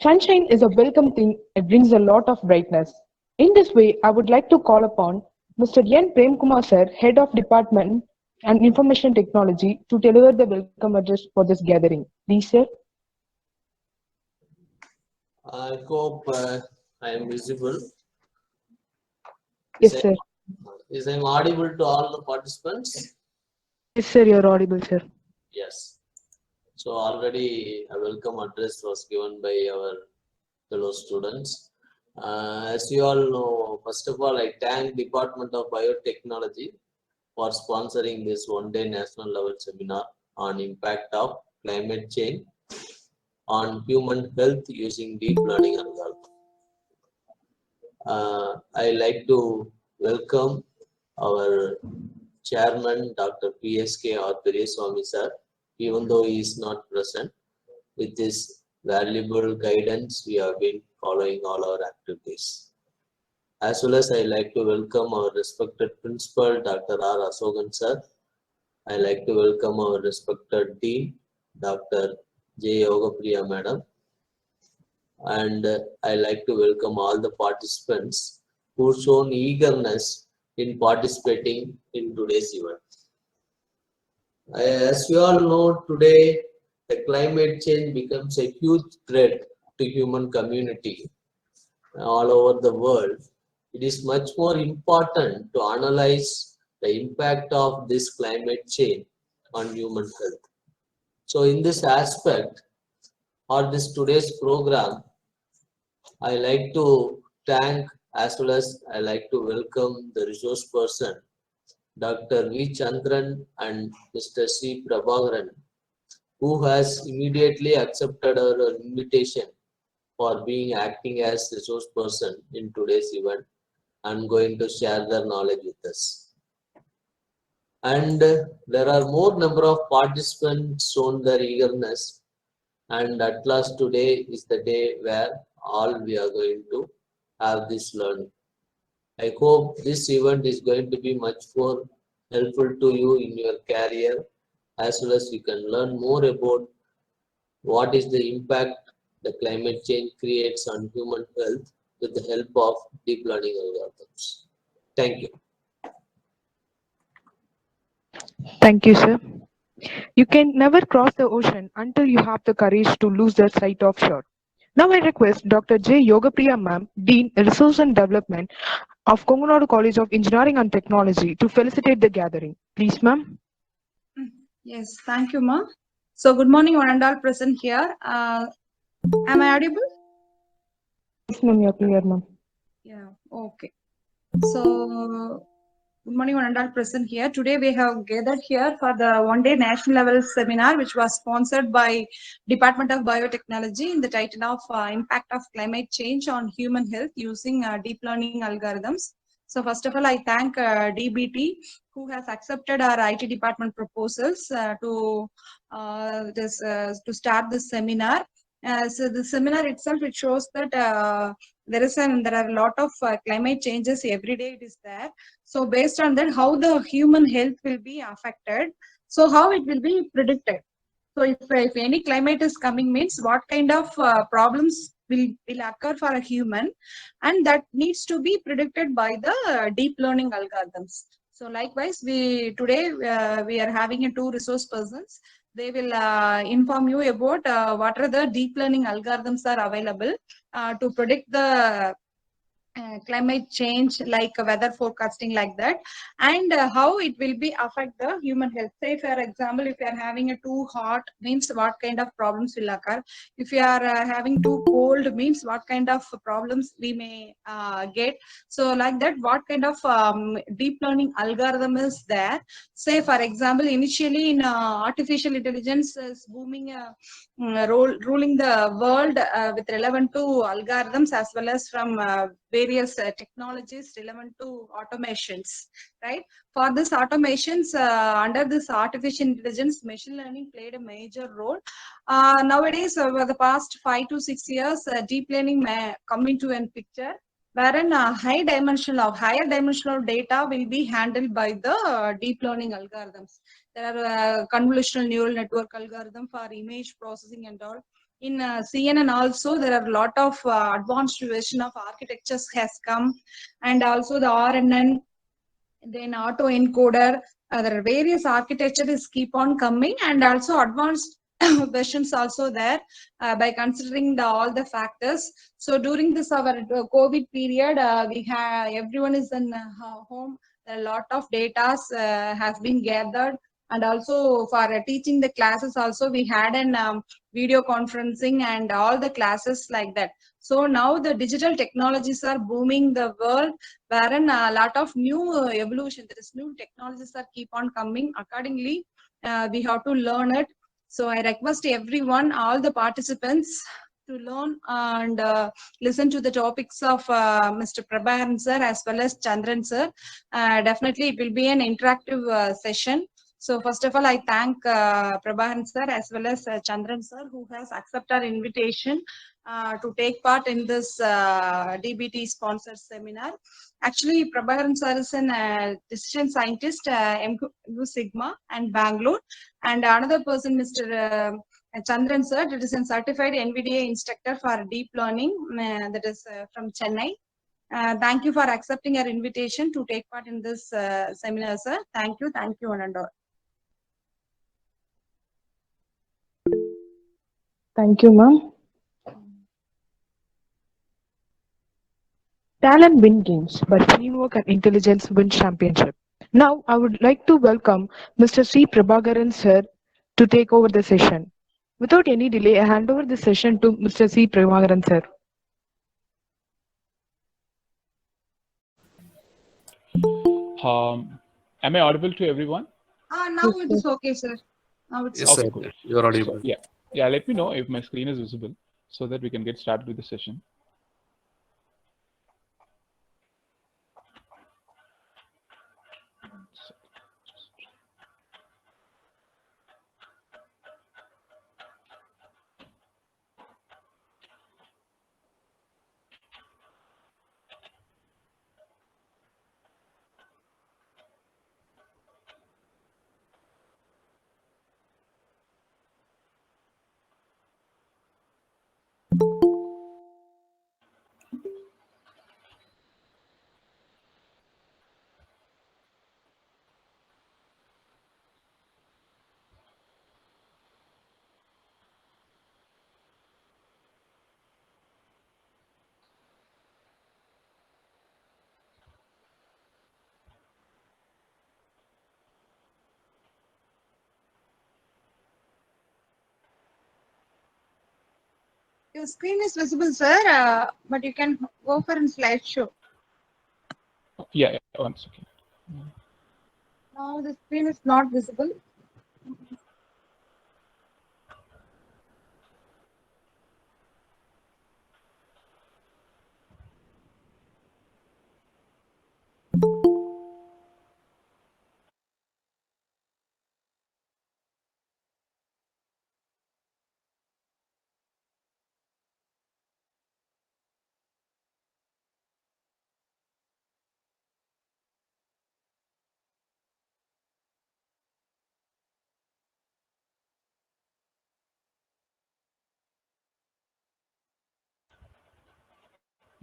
Sunshine is a welcome thing, it brings a lot of brightness. In this way, I would like to call upon Mr. N. Premkumar sir, Head of Department and Information Technology, to deliver the welcome address for this gathering. Please, sir. I hope I am visible. Yes, sir. Is I audible to all the participants? Yes, sir, you're audible, sir. Yes. So already a welcome address was given by our fellow students. As you all know, first of all, I thank Department of Biotechnology for sponsoring this one-day national level seminar on impact of climate change on human health using deep learning algorithm. I like to welcome our chairman, Dr. PSK or Pereswamy sir, even though he is not present. With his valuable guidance, we have been following all our activities. As well as I like to welcome our respected principal, Dr. R. Asogan sir. I like to welcome our respected dean, Dr. J. Yogapriya madam. And I like to welcome all the participants who shown eagerness in participating in today's event. As we all know, today the climate change becomes a huge threat to human community all over the world. It is much more important to analyze the impact of this climate change on human health. So in this aspect, or this today's program, I like to thank as well as I like to welcome the resource person, Dr. V. Chandran and Mr. C. Prabhakaran, who has immediately accepted our invitation for being acting as resource person in today's event and going to share their knowledge with us. And there are more number of participants shown their eagerness, and at last today is the day where all we are going to have this learning. I hope this event is going to be much more helpful to you in your career, as well as you can learn more about what is the impact the climate change creates on human health with the help of deep learning algorithms. Thank you. Thank you, sir. You can never cross the ocean until you have the courage to lose the sight of shore. Now I request Dr. J. Yogapriya ma'am, Dean, Research and Development of Kongunadu College of Engineering and Technology, to felicitate the gathering. Please, ma'am. Yes, thank you, ma'am. So good morning, one and all present here. Am I audible? Yes, ma'am, you're clear, ma'am. Yeah, okay. So good morning, one and all present here. Today we have gathered here for the one-day national level seminar, which was sponsored by Department of Biotechnology in the title of Impact of Climate Change on Human Health using Deep Learning Algorithms. So first of all, I thank DBT, who has accepted our IT department proposals to start this seminar. So the seminar itself, it shows that there are a lot of climate changes every day. It is there. So based on that, how the human health will be affected. So how it will be predicted. So if any climate is coming, means what kind of problems will occur for a human, and that needs to be predicted by the deep learning algorithms. So likewise, today we are having two resource persons. They will inform you about what are the deep learning algorithms are available to predict the climate change, like weather forecasting, like that, and how it will be affect the human health. Say for example, if you are having a too hot, means what kind of problems will occur. If you are having too cold, means what kind of problems we may get. So like that, what kind of deep learning algorithm is there. Say for example, initially in artificial intelligence is booming, ruling the world with relevant to algorithms, as well as from various technologies relevant to automations, right? For this automations, under this artificial intelligence, machine learning played a major role. Nowadays, over the past 5 to 6 years, deep learning may come into a picture, wherein higher dimensional data will be handled by the deep learning algorithms. There are convolutional neural network algorithm for image processing and all. In CNN also, there are a lot of advanced version of architectures has come, and also the RNN, then autoencoder. There are various architectures keep on coming, and also advanced versions also there by considering all the factors. So during this our COVID period, we have everyone is in home. A lot of data has been gathered, and also for teaching the classes also we had an video conferencing and all the classes like that. So now the digital technologies are booming the world, wherein a lot of new evolution, there is new technologies that keep on coming. Accordingly, we have to learn it. So I request everyone, all the participants, to learn and listen to the topics of Mr. Prabharan sir as well as Chandran sir. Definitely, it will be an interactive session. So first of all, I thank Prabharan sir as well as Chandran sir, who has accepted our invitation to take part in this DBT sponsored seminar. Actually, Prabharan sir is a decision scientist, MQ Sigma and Bangalore, and another person, Mr. Chandran sir, that is a certified NVDA instructor for deep learning, that is from Chennai. Thank you for accepting our invitation to take part in this seminar, sir. Thank you, one and all. Thank you, ma'am. Talent win games, but teamwork and intelligence win championship. Now, I would like to welcome Mr. C. Prabhakaran sir to take over the session. Without any delay, I hand over the session to Mr. C. Prabhakaran sir. Am I audible to everyone? Now it is okay, sir. Now it's Yes, okay. sir. Cool. You are audible. So, yeah. Let me know if my screen is visible so that we can get started with the session. Your screen is visible, sir, but you can go for a slideshow. Yeah, 1 second. Now the screen is not visible.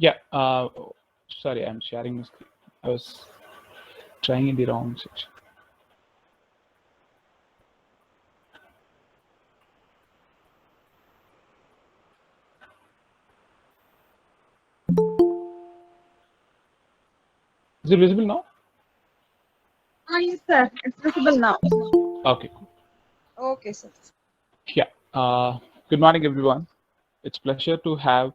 Yeah, sorry, I'm sharing my screen. I was trying in the wrong section. Is it visible now? Yes, sir. It's visible now. Okay, cool. Okay, sir. Yeah. Good morning, everyone. It's a pleasure to have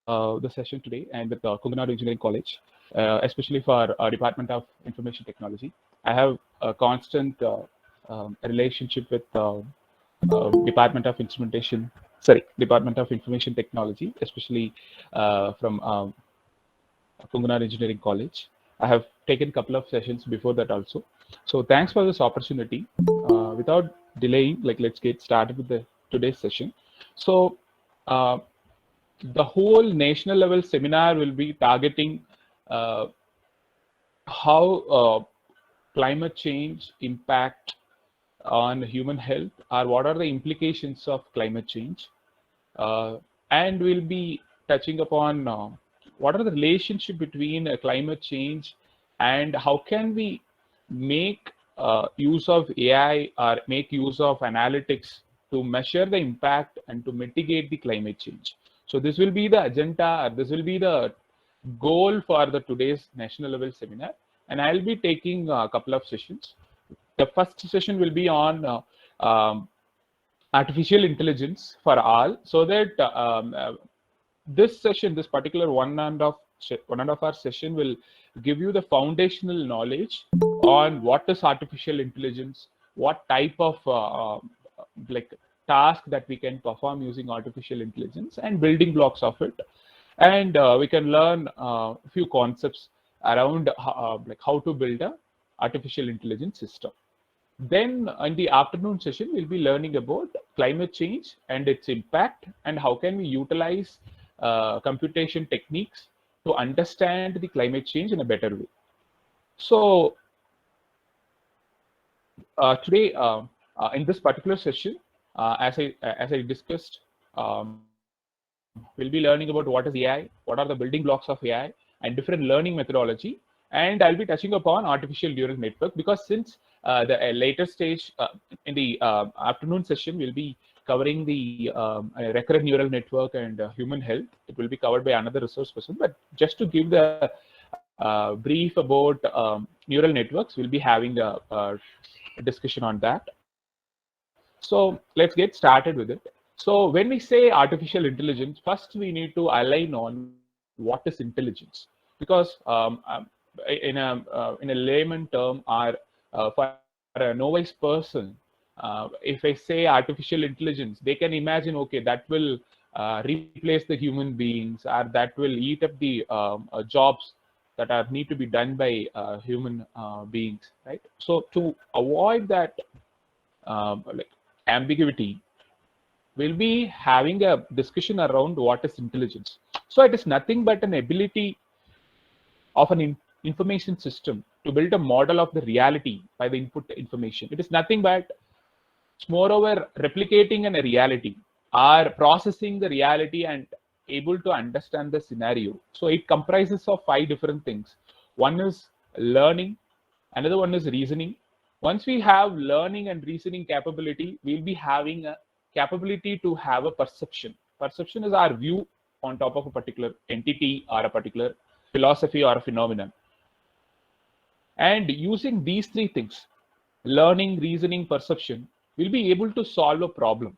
the session today and with Kungunadu Engineering College, especially for Department of Information Technology. I have a constant relationship with Department of Information Technology, especially from Kungunadu Engineering College. I have taken a couple of sessions before that also. So thanks for this opportunity. Without delaying, let's get started with the today's session. So the whole national level seminar will be targeting how climate change impact on human health are what are the implications of climate change, and we'll be touching upon what are the relationship between climate change and how can we make use of AI or make use of analytics to measure the impact and to mitigate the climate change. So this will be the agenda, or this will be the goal for the today's national level seminar, and I'll be taking a couple of sessions. The first session will be on artificial intelligence for all, so that this session, this particular one and a half hour session will give you the foundational knowledge on what is artificial intelligence, what type of like task that we can perform using artificial intelligence, and building blocks of it. And we can learn a few concepts around like how to build a artificial intelligence system. Then in the afternoon session, we'll be learning about climate change and its impact, and how can we utilize computation techniques to understand the climate change in a better way. So today, in this particular session, as I discussed, we'll be learning about what is AI, what are the building blocks of AI, and different learning methodology. And I'll be touching upon artificial neural network, because since the later stage in the afternoon session, we'll be covering the recurrent neural network and human health. It will be covered by another resource person. But just to give the brief about neural networks, we'll be having a discussion on that. So let's get started with it. So when we say artificial intelligence, first we need to align on what is intelligence, because in a layman term, or for a novice person, if I say artificial intelligence, they can imagine, okay, that will replace the human beings, or that will eat up the jobs that are need to be done by human beings, right? So to avoid that like ambiguity, we'll be having a discussion around what is intelligence. So it is nothing but an ability of an information system to build a model of the reality by the input information. It is nothing but, moreover, replicating in a reality or processing the reality and able to understand the scenario. So it comprises of 5 different things. One is learning, another one is reasoning. Once we have learning and reasoning capability, we'll be having a capability to have a perception. Perception is our view on top of a particular entity or a particular philosophy or a phenomenon. And using these 3 things, learning, reasoning, perception, we'll be able to solve a problem.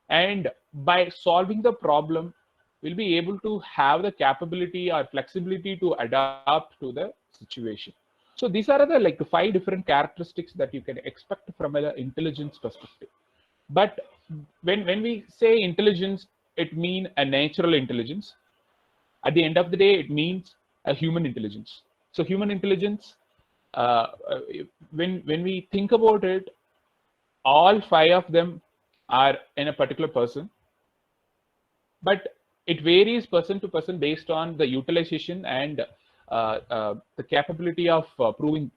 And by solving the problem, we'll be able to have the capability or flexibility to adapt to the situation. So these are the 5 different characteristics that you can expect from an intelligence perspective. But when we say intelligence, it means a natural intelligence. At the end of the day, it means a human intelligence. So human intelligence, when we think about it, all 5 of them are in a particular person, but it varies person to person based on the utilization and the capability of proving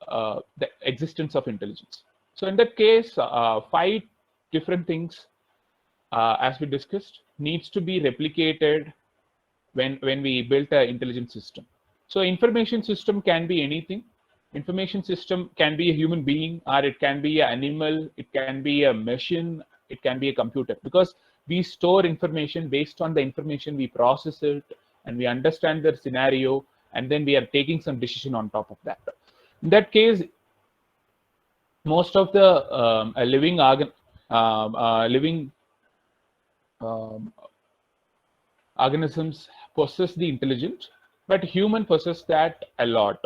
the existence of intelligence. So in that case, 5 different things, as we discussed, needs to be replicated when we built an intelligence system. So information system can be anything. Information system can be a human being, or it can be an animal, it can be a machine, it can be a computer, because we store information. Based on the information, we process it and we understand the scenario, and then we are taking some decision on top of that. In that case, most of the living organisms possess the intelligence, but human possess that a lot.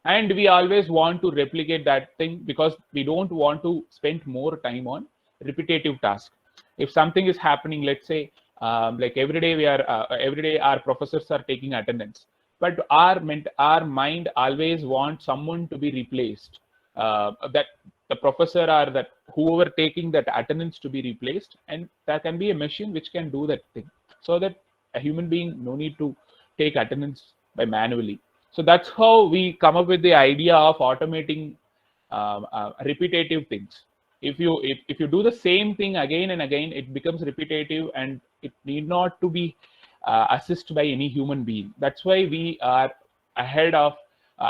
And we always want to replicate that thing, because we don't want to spend more time on repetitive tasks. If something is happening, let's say, like every day our professors are taking attendance, but our mind always wants someone to be replaced, that the professor or that whoever taking that attendance to be replaced, and that can be a machine which can do that thing, so that a human being no need to take attendance by manually. So that's how we come up with the idea of automating repetitive things. if you do the same thing again and again, it becomes repetitive and it need not to be assisted by any human being. That's why we are ahead of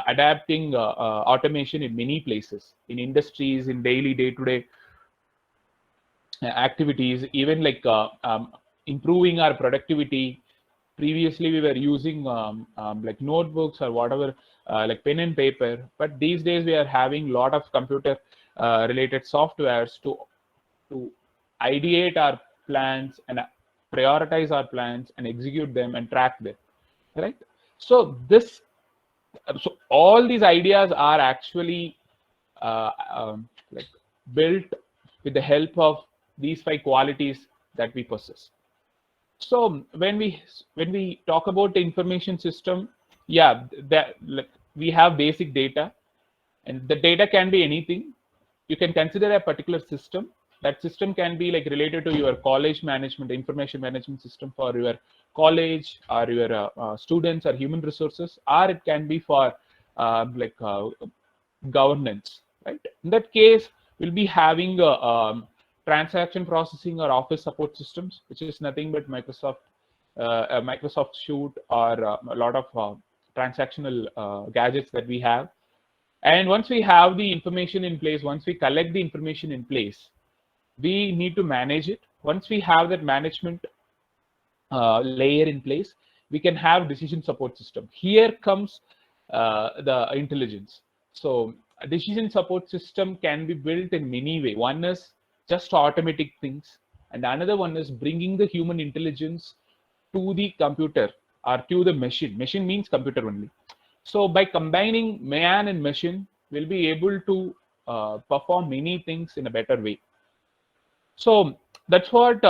adapting automation in many places, in industries, in daily day-to-day activities, even like improving our productivity. Previously we were using like notebooks or whatever, like pen and paper, but these days we are having a lot of computer related softwares to ideate our plans and prioritize our plans and execute them and track them, right? So this, so all these ideas are actually like built with the help of these 5 qualities that we possess. So when we talk about the information system, yeah, that, like, we have basic data, and the data can be anything. You can consider a particular system. That system can be like related to your college management, information management system for your college or your students or human resources, or it can be for like governance, right? In that case, we'll be having transaction processing or office support systems, which is nothing but Microsoft Shoot or a lot of transactional gadgets that we have. And once we have the information in place, once we collect the information in place, we need to manage it. Once we have that management layer in place, we can have decision support system. Here comes the intelligence. So a decision support system can be built in many ways. One is just automatic things, and another one is bringing the human intelligence to the computer or to the machine. Machine means computer only. So by combining man and machine, we'll be able to perform many things in a better way. So that's what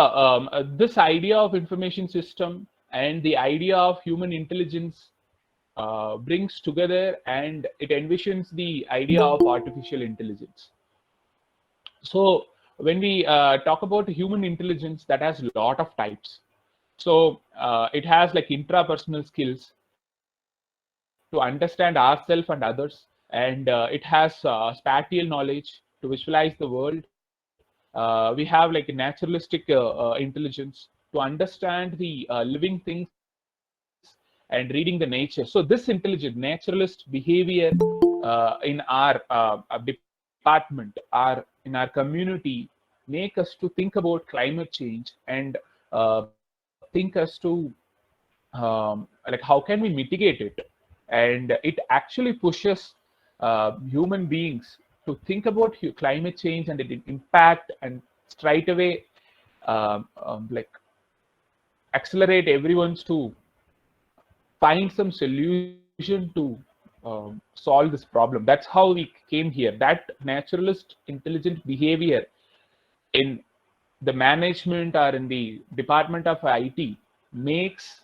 this idea of information system and the idea of human intelligence brings together, and it envisions the idea of artificial intelligence. So when we talk about human intelligence, that has a lot of types. So it has like intrapersonal skills to understand ourselves and others, and it has spatial knowledge to visualize the world. We have like naturalistic intelligence to understand the living things and reading the nature. So this intelligent naturalist behavior in our department or in our community make us to think about climate change and think us to like how can we mitigate it. And it actually pushes human beings to think about climate change and its impact, and straight away like accelerate everyone's to find some solution to solve this problem. That's how we came here. That naturalist intelligent behavior in the management or in the department of IT makes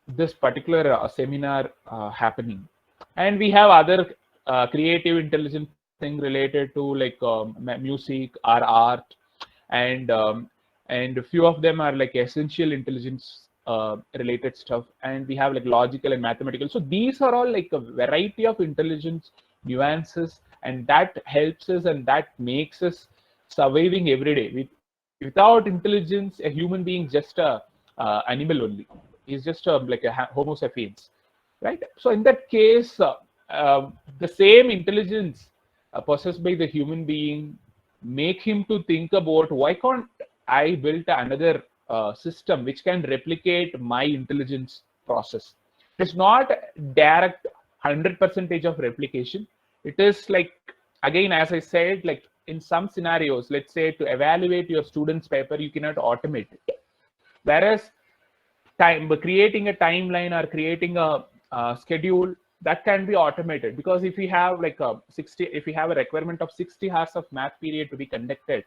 this particular seminar happening. And we have other creative intelligence thing related to like music or art, and a few of them are like essential intelligence related stuff, and we have like logical and mathematical. So these are all like a variety of intelligence nuances, and that helps us and that makes us surviving every day. Without intelligence, a human being just a animal only. He's just like a homo sapiens, right? So in that case, the same intelligence possessed by the human being make him to think about, why can't I build another system which can replicate my intelligence process. It's not direct 100% of replication. It is like, again, as I said, like in some scenarios, let's say to evaluate your student's paper, you cannot automate it. Whereas creating a timeline or creating a schedule, that can be automated, because if we have like a 60, if we have a requirement of 60 hours of math period to be conducted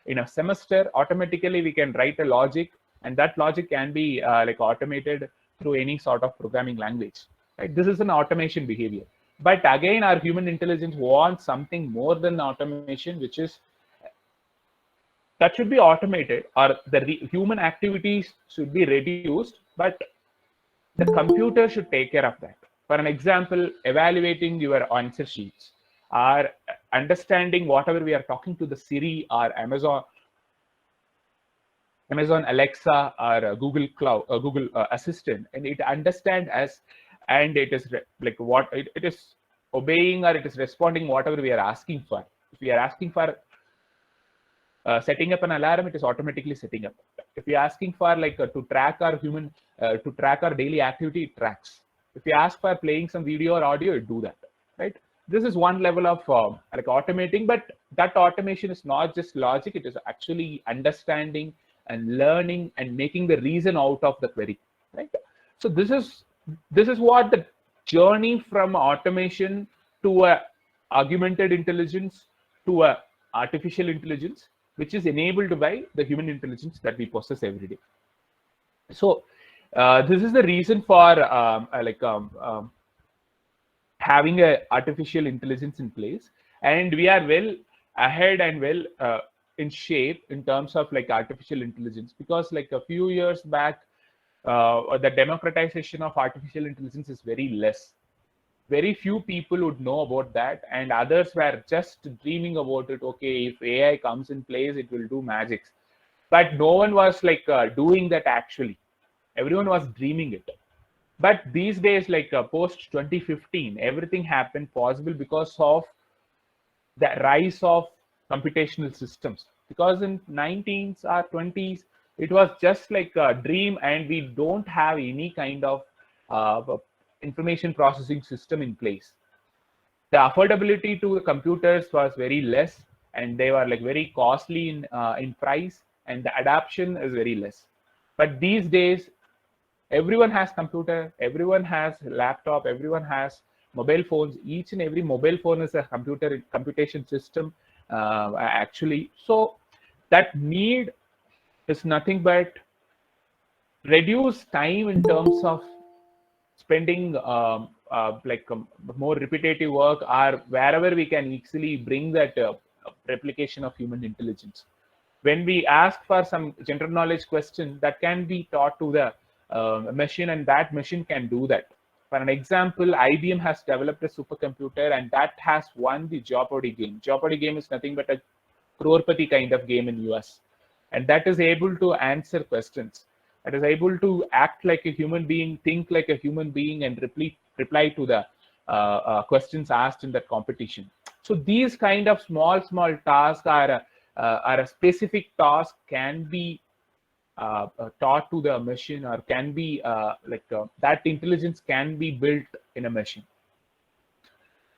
in a semester, automatically we can write a logic, and that logic can be like automated through any sort of programming language, right? This is an automation behavior. But again, our human intelligence wants something more than automation, which is that should be automated, or the human activities should be reduced, but the computer should take care of that. For an example, evaluating your answer sheets or understanding whatever we are talking to the Siri or Amazon Alexa or Google Cloud, Google Assistant, and it understand us, and it is like what it is obeying, or it is responding whatever we are asking for. If we are asking for setting up an alarm, it is automatically setting up. If you're asking for like to track our to track our daily activity, it tracks. If you ask for playing some video or audio, it do that, right? This is one level of like automating, but that automation is not just logic, it is actually understanding and learning and making the reason out of the query, right? So this is what the journey from automation to a augmented intelligence to a artificial intelligence, which is enabled by the human intelligence that we possess every day. So this is the reason for having a artificial intelligence in place, and we are well ahead and well in shape in terms of like artificial intelligence, because like a few years back the democratization of artificial intelligence is very less. Very few people would know about that, and others were just dreaming about it. Okay, if AI comes in place, it will do magics, but no one was like doing that actually. Everyone was dreaming it. But these days, like post 2015, everything happened possible because of the rise of computational systems. Because in 19s or 20s, it was just like a dream, and we don't have any kind of information processing system in place. The affordability to the computers was very less, and they were like very costly in price, and the adoption is very less. But these days, everyone has computer, everyone has laptop, everyone has mobile phones. Each and every mobile phone is a computation system actually. So that need is nothing but reduce time in terms of spending more repetitive work, or wherever we can easily bring that replication of human intelligence. When we ask for some general knowledge question, that can be taught to the machine, and that machine can do that. For an example, IBM has developed a supercomputer, and that has won the Jeopardy game. Jeopardy game is nothing but a crorepati kind of game in US, and that is able to answer questions. That is able to act like a human being, think like a human being, and reply to the questions asked in that competition. So these kind of small tasks are a specific task can be taught to the machine, or can be that intelligence can be built in a machine.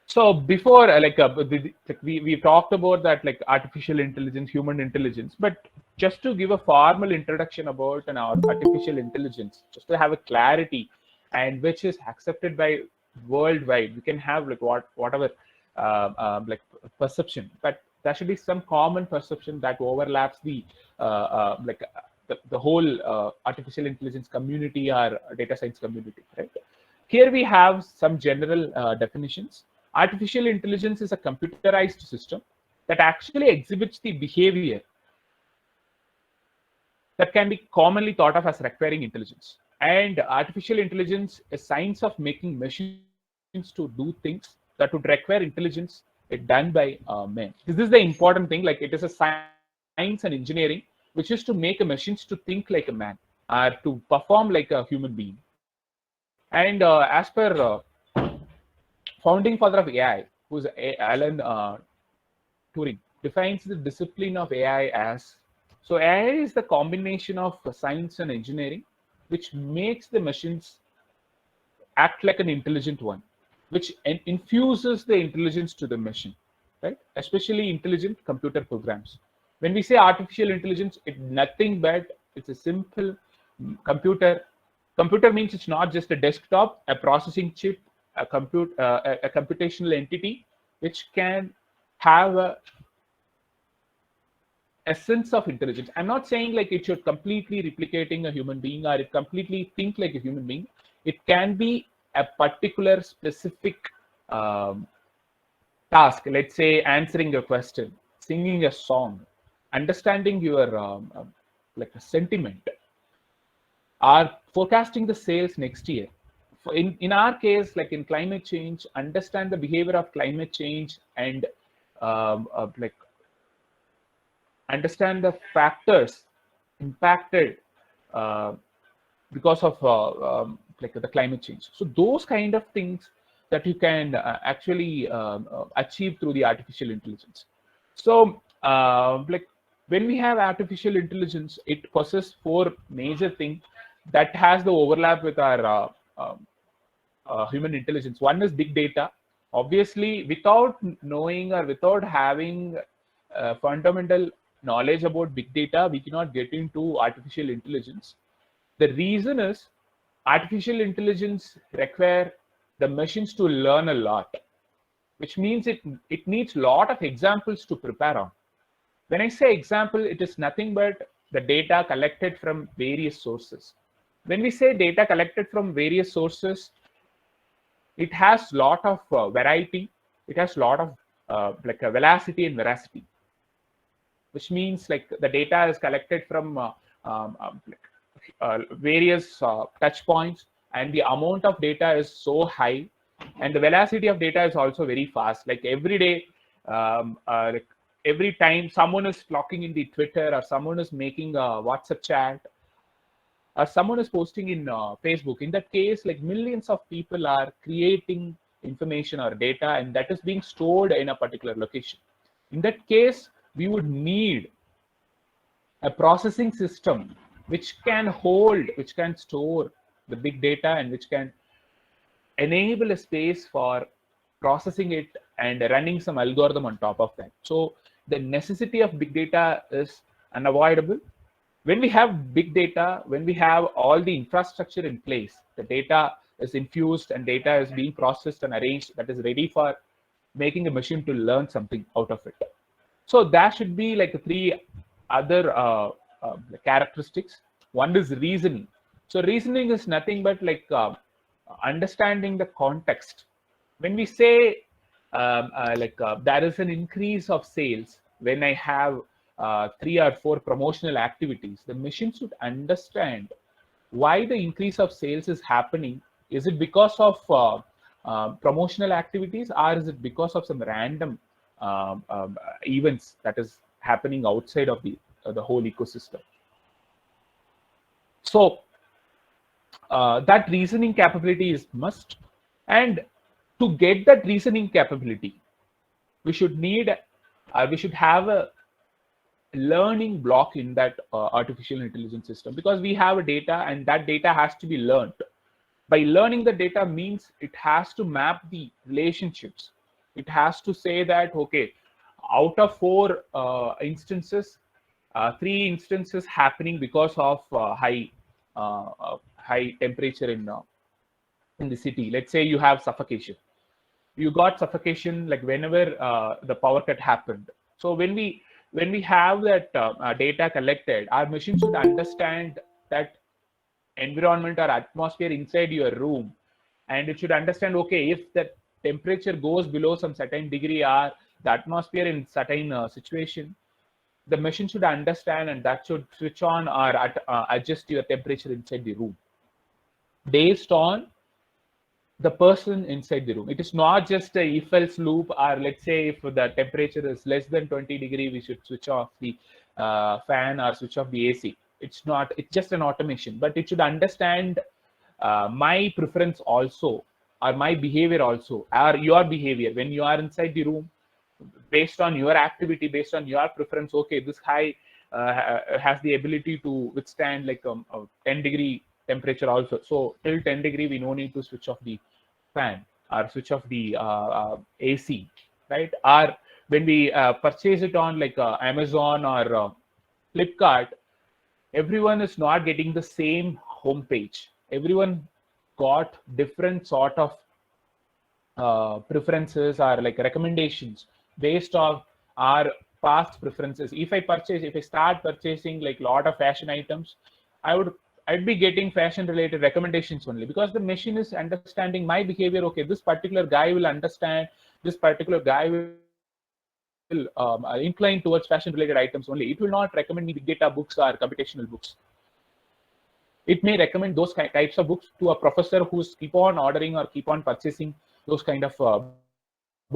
So before we talked about that, like artificial intelligence, human intelligence, but just to give a formal introduction about an artificial intelligence, just to have a clarity, and which is accepted by worldwide. We can have like whatever like perception, but there should be some common perception that overlaps the the whole artificial intelligence community or data science community, right? Here we have some general definitions. Artificial intelligence is a computerized system that actually exhibits the behavior that can be commonly thought of as requiring intelligence. And artificial intelligence is science of making machines to do things that would require intelligence done by men. This is the important thing. Like, it is a science and engineering which is to make a machines to think like a man, or to perform like a human being. And as per founding father of AI, who's Alan Turing, defines the discipline of AI as, so AI is the combination of science and engineering, which makes the machines act like an intelligent one, which infuses the intelligence to the machine, right? Especially intelligent computer programs. When we say artificial intelligence, it's nothing but it's a simple computer. Computer means it's not just a desktop, a processing chip, a computational entity, which can have a essence of intelligence. I'm not saying like it should completely replicating a human being, or it completely think like a human being. It can be a particular specific task. Let's say answering a question, singing a song, understanding your like a sentiment, or forecasting the sales next year. In our case, like in climate change, understand the behavior of climate change and like understand the factors impacted uh, because of like the climate change. So those kind of things that you can actually achieve through the artificial intelligence. So like when we have artificial intelligence, it possesses four major things that has the overlap with our human intelligence. One is big data. Obviously, without knowing or without having fundamental knowledge about big data, we cannot get into artificial intelligence. The reason is artificial intelligence require the machines to learn a lot, which means it needs a lot of examples to prepare on. When I say example, it is nothing but the data collected from various sources. When we say data collected from various sources, it has lot of variety. It has lot of like a velocity and veracity, which means like the data is collected from like, various touch points, and the amount of data is so high, and the velocity of data is also very fast. Like every day, like every time someone is logging in the Twitter, or someone is making a WhatsApp chat, or someone is posting in Facebook, in that case, like millions of people are creating information or data, and that is being stored in a particular location. In that case, we would need a processing system which can hold, which can store the big data, and which can enable a space for processing it and running some algorithm on top of that. So the necessity of big data is unavoidable. When we have big data, when we have all the infrastructure in place, the data is infused and data is being processed and arranged, that is ready for making a machine to learn something out of it. So there should be like three other characteristics. One is reasoning. So reasoning is nothing but like understanding the context. When we say there is an increase of sales, when I have 3 or 4 promotional activities, the machine should understand why the increase of sales is happening. Is it because of promotional activities, or is it because of some random events that is happening outside of the whole ecosystem? So that reasoning capability is must, and to get that reasoning capability, we should need we should have a learning block in that artificial intelligence system, because we have a data and that data has to be learned. By learning the data means it has to map the relationships. It has to say that, okay, out of 4 instances, 3 instances happening because of high temperature in the city. Let's say you have suffocation. You got suffocation like whenever the power cut happened. So when we have that data collected, our machine should understand that environment or atmosphere inside your room, and it should understand, okay, if the temperature goes below some certain degree, or the atmosphere in certain situation, the machine should understand, and that should switch on or adjust your temperature inside the room based on the person inside the room. It is not just a if else loop, or let's say if the temperature is less than 20 degree, we should switch off the fan or switch off the AC. It's not, it's just an automation, but it should understand my preference also, or my behavior also, or your behavior when you are inside the room, based on your activity, based on your preference. Okay, this high has the ability to withstand like a 10-degree temperature also. So till 10 degree, we no need to switch off the fan or switch off the AC, right? Or when we purchase it on like Amazon or Flipkart, everyone is not getting the same homepage. Everyone got different sort of preferences or like recommendations based on our past preferences. If I start purchasing like lot of fashion items, I'd be getting fashion related recommendations only, because the machine is understanding my behavior. Okay, this particular guy will understand, this particular guy will incline towards fashion related items only. It will not recommend me big data books or computational books. It may recommend those types of books to a professor who's keep on ordering or keep on purchasing those kind of books.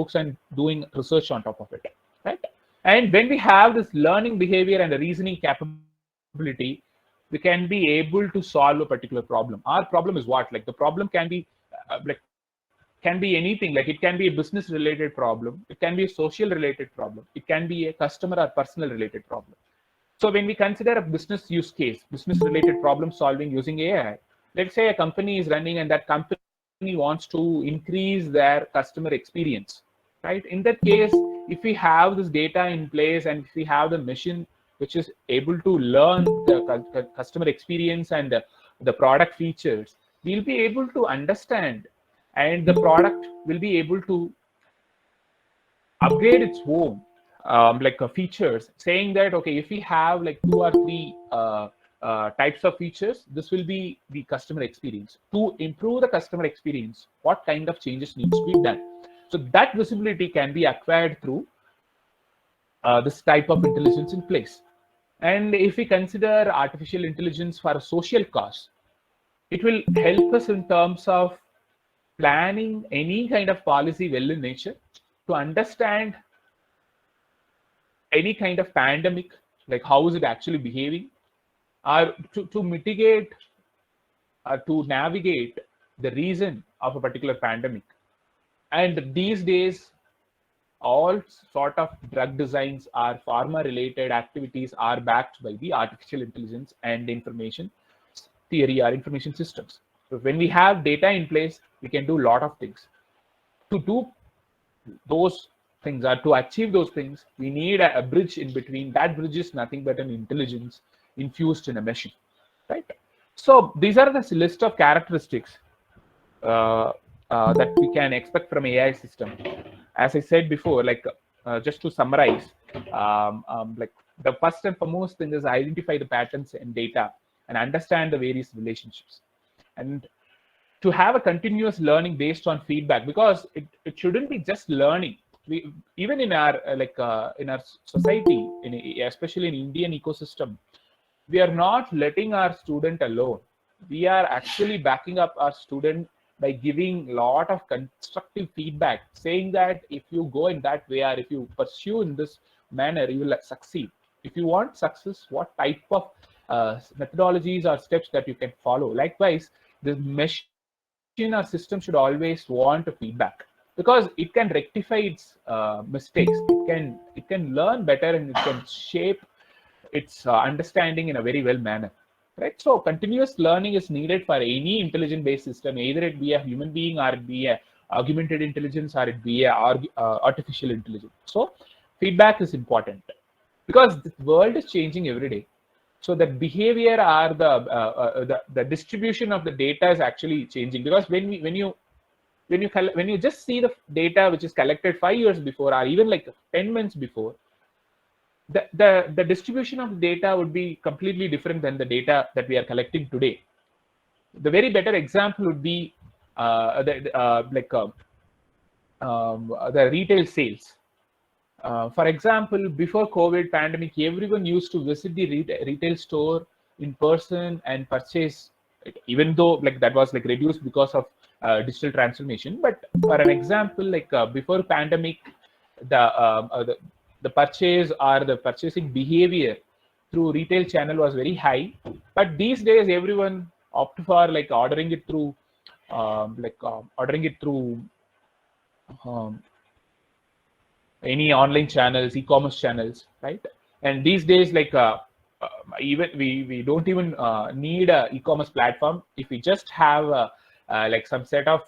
books and doing research on top of it, right? And when we have this learning behavior and the reasoning capability, we can be able to solve a particular problem. Our problem is what? Like the problem can be can be anything. Like it can be a business related problem, it can be a social related problem, it can be a customer or personal related problem. So when we consider a business use case, business related problem solving using AI, let's say a company is running and that company wants to increase their customer experience, right? In that case, if we have this data in place and if we have the machine which is able to learn the customer experience and the product features, we'll be able to understand, and the product will be able to upgrade its own features, saying that okay, if we have like 2 or 3 types of features, this will be the customer experience. To improve the customer experience, what kind of changes needs to be done? So that visibility can be acquired through this type of intelligence in place. And if we consider artificial intelligence for a social cause, it will help us in terms of planning any kind of policy well in nature, to understand any kind of pandemic, like how is it actually behaving, or to mitigate or to navigate the reason of a particular pandemic. And these days, all sort of drug designs or pharma related activities are backed by the artificial intelligence and information theory or information systems. So when we have data in place, we can do a lot of things. To do those things, or to achieve those things, we need a bridge in between. That bridge is nothing but an intelligence infused in a machine, right? So these are the list of characteristics that we can expect from AI system. As I said before, just to summarize, like the first and foremost thing is identify the patterns in data and understand the various relationships, and to have a continuous learning based on feedback, because it shouldn't be just learning. We even in our in our society, especially in Indian ecosystem, we are not letting our student alone. We are actually backing up our student by giving a lot of constructive feedback, saying that if you go in that way or if you pursue in this manner, you will succeed. If you want success, what type of methodologies or steps that you can follow. Likewise, the machine or system should always want a feedback, because it can rectify its mistakes. It can learn better, and it can shape its understanding in a very well manner, right? So continuous learning is needed for any intelligent based system, either it be a human being or it be a augmented intelligence or it be a artificial intelligence. So feedback is important, because the world is changing every day. So the behavior or the distribution of the data is actually changing, because when you just see the data which is collected 5 years before, or even like 10 months before, the distribution of data would be completely different than the data that we are collecting today. The very better example would be the retail sales. For example, before COVID pandemic, everyone used to visit the retail store in person and purchase it, even though like that was like reduced because of digital transformation. But for an example, before pandemic, the purchase or the purchasing behavior through retail channel was very high. But these days, everyone opt for ordering it through um, any online channels, e-commerce channels, right? And these days, even we don't even need a e-commerce platform. If we just have some set of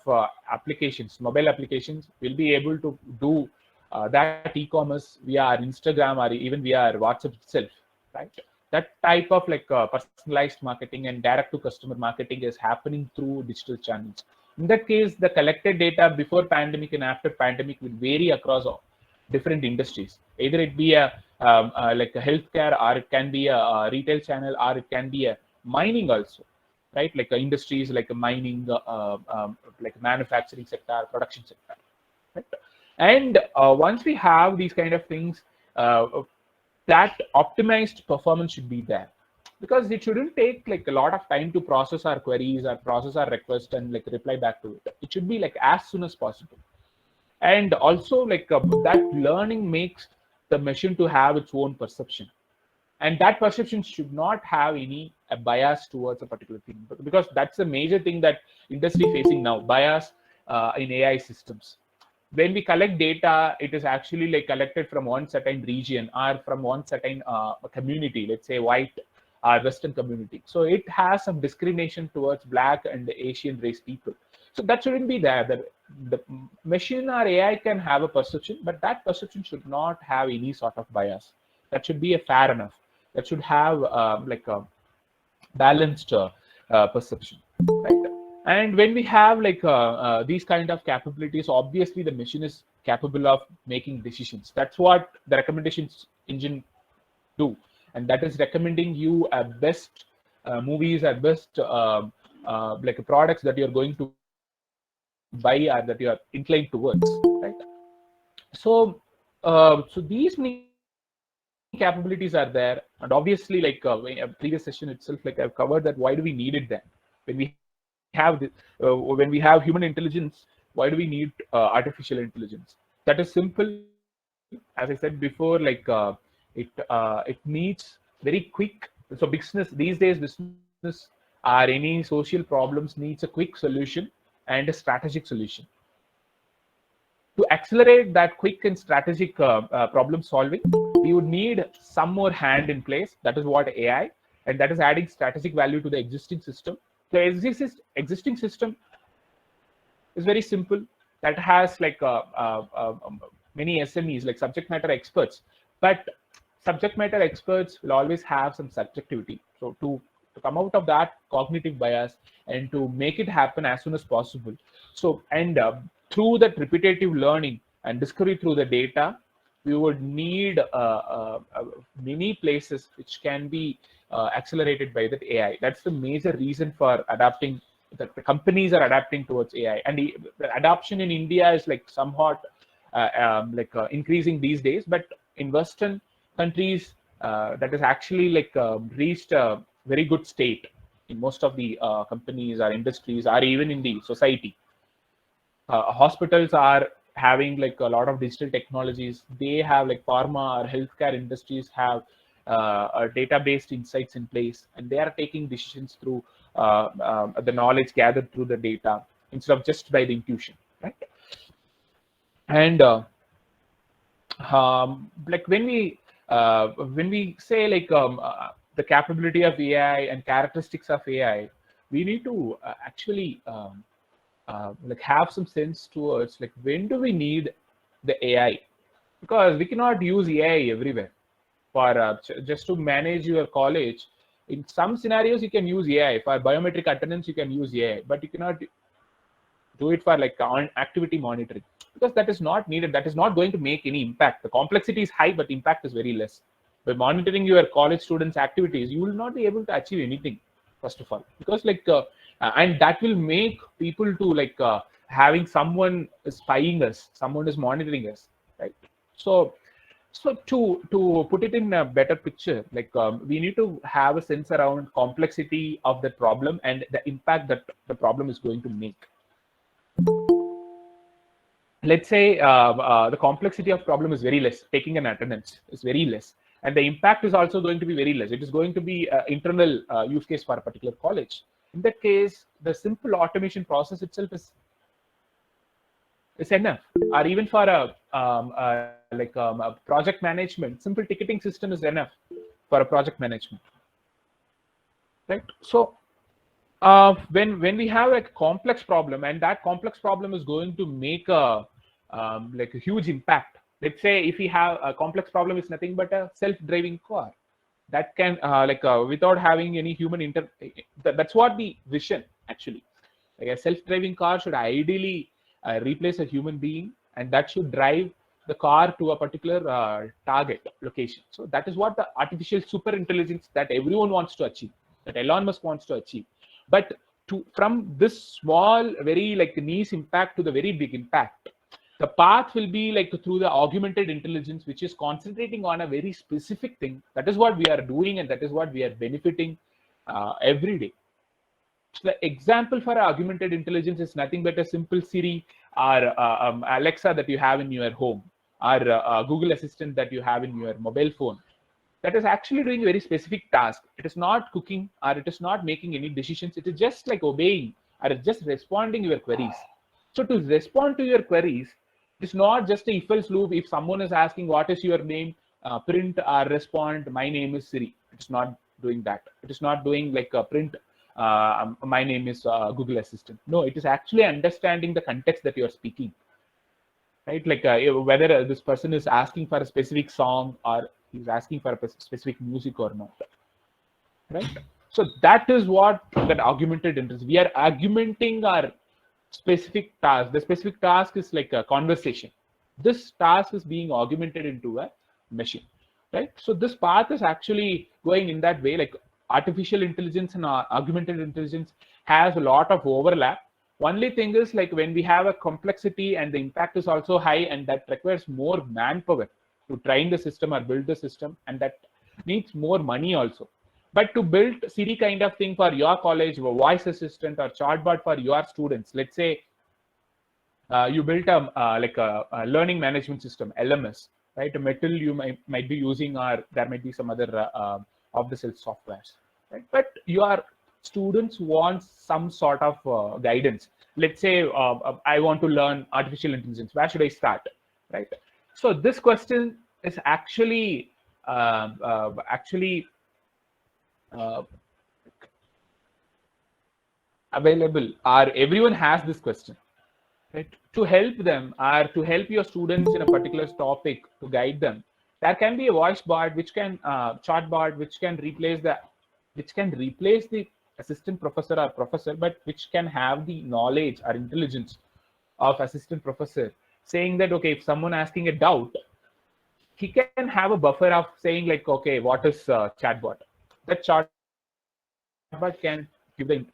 applications, mobile applications, we'll be able to do that e-commerce via our Instagram or even via our WhatsApp itself, right? That type of personalized marketing and direct to customer marketing is happening through digital channels. In that case, the collected data before pandemic and after pandemic will vary across all different industries. Either it be a a healthcare, or it can be a retail channel, or it can be a mining also, right? Industries like a mining, manufacturing sector, production sector, right? And once we have these kind of things, that optimized performance should be there, because it shouldn't take a lot of time to process our queries or process our request and reply back to it. It should be as soon as possible. And also that learning makes the machine to have its own perception, and that perception should not have any bias towards a particular thing, because that's the major thing that industry facing now, bias in AI systems. When we collect data, it is actually like collected from one certain region or from one certain community, let's say white or western community, so it has some discrimination towards black and Asian race people. So that shouldn't be there. The machine or AI can have a perception, but that perception should not have any sort of bias. That should be a fair enough. That should have like a balanced perception, right? And when we have these kind of capabilities, obviously the machine is capable of making decisions. That's what the recommendations engine do, and that is recommending you a best movies, at best like products that you're going to buy or that you are inclined towards, right? So so these many capabilities are there, and obviously previous session itself, like I've covered that why do we need it then, when we have human intelligence, why do we need artificial intelligence? That is simple. As I said before, it needs very quick. So business these days, business or any social problems needs a quick solution and a strategic solution. To accelerate that quick and strategic problem solving, we would need some more hand in place. That is what AI, and that is adding strategic value to the existing system. The existing system is very simple. That has many SMEs, like subject matter experts, but subject matter experts will always have some subjectivity. So to come out of that cognitive bias and to make it happen as soon as possible, so and through that repetitive learning and discovery through the data, we would need many places which can be accelerated by that AI. That's the major reason for adapting, that the companies are adapting towards AI, and the adoption in India is like somewhat increasing these days. But in Western countries, that is actually reached a very good state in most of the companies or industries, or even in the society. Hospitals are having like a lot of digital technologies. They have like pharma or healthcare industries have data-based insights in place, and they are taking decisions through the knowledge gathered through the data instead of just by the intuition, right? And like when we say the capability of AI and characteristics of AI, we need to actually like have some sense towards like when do we need the AI, because we cannot use AI everywhere. For just to manage your college, in some scenarios you can use AI. For biometric attendance you can use AI, but you cannot do it for like on activity monitoring, because that is not needed. That is not going to make any impact. The complexity is high, but impact is very less. By monitoring your college students activities, you will not be able to achieve anything, first of all, because and that will make people to having someone spying us, someone is monitoring us, right? So to put it in a better picture, we need to have a sense around complexity of the problem and the impact that the problem is going to make. Let's say the complexity of problem is very less. Taking an attendance is very less, and the impact is also going to be very less. It is going to be internal use case for a particular college. In that case, the simple automation process itself is enough. Or even for a project management, simple ticketing system is enough for a project management, right? So when we have a complex problem, and that complex problem is going to make a like a huge impact. Let's say if we have a complex problem, is nothing but a self-driving car that can without having any human that's what the vision actually. Like a self-driving car should ideally replace a human being, and that should drive the car to a particular target location. So that is what the artificial super intelligence that everyone wants to achieve, that Elon Musk wants to achieve. But from this small, very niche impact to the very big impact, the path will be through the augmented intelligence, which is concentrating on a very specific thing. That is what we are doing, and that is what we are benefiting every day. So the example for augmented intelligence is nothing but a simple Siri or Alexa that you have in your home, or Google Assistant that you have in your mobile phone, that is actually doing a very specific task. It is not cooking or it is not making any decisions. It is just like obeying or just responding your queries. So to respond to your queries, it's not just a if else loop. If someone is asking what is your name, print or respond, my name is Siri. It's not doing that. It is not doing like a print, my name is Google Assistant. No, it is actually understanding the context that you are speaking, right? Like whether this person is asking for a specific song or he's asking for a specific music or not, right? So that is what that augmented intelligence. We are augmenting our specific task. The specific task is like a conversation. This task is being augmented into a machine, right? So this path is actually going in that way. Like artificial intelligence and augmented intelligence has a lot of overlap. Only thing is, like when we have a complexity and the impact is also high, and that requires more manpower to train the system or build the system, and that needs more money also. But to build Siri kind of thing for your college, or voice assistant or chatbot for your students, let's say you built a learning management system, LMS, right? A metal you might be using, or there might be some other off-the-shelf softwares, right? But your students want some sort of guidance. Let's say I want to learn artificial intelligence. Where should I start, right? So this question is actually available, or everyone has this question, right? To help them or to help your students in a particular topic, to guide them, there can be a voice bot which can chatbot which can replace the assistant professor or professor, but which can have the knowledge or intelligence of assistant professor, saying that okay, if someone asking a doubt, he can have a buffer of saying like, okay, what is chatbot? That chatbot can give the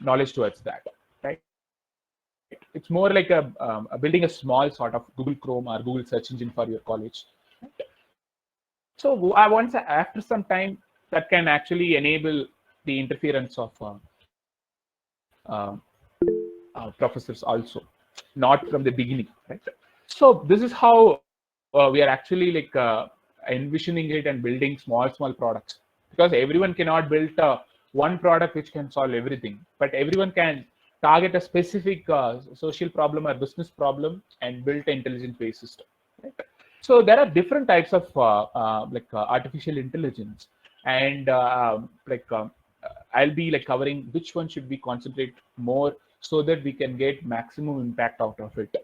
knowledge towards that, right? It's more like a building a small sort of Google Chrome or Google search engine for your college. Right? So I once after some time that can actually enable the interference of professors also, not from the beginning, right? So this is how we are actually like envisioning it and building small products, because everyone cannot build one product which can solve everything, but everyone can target a specific social problem or business problem and build an intelligence-based system, right? So there are different types of artificial intelligence, and I'll be like covering which one should we concentrate more so that we can get maximum impact out of it,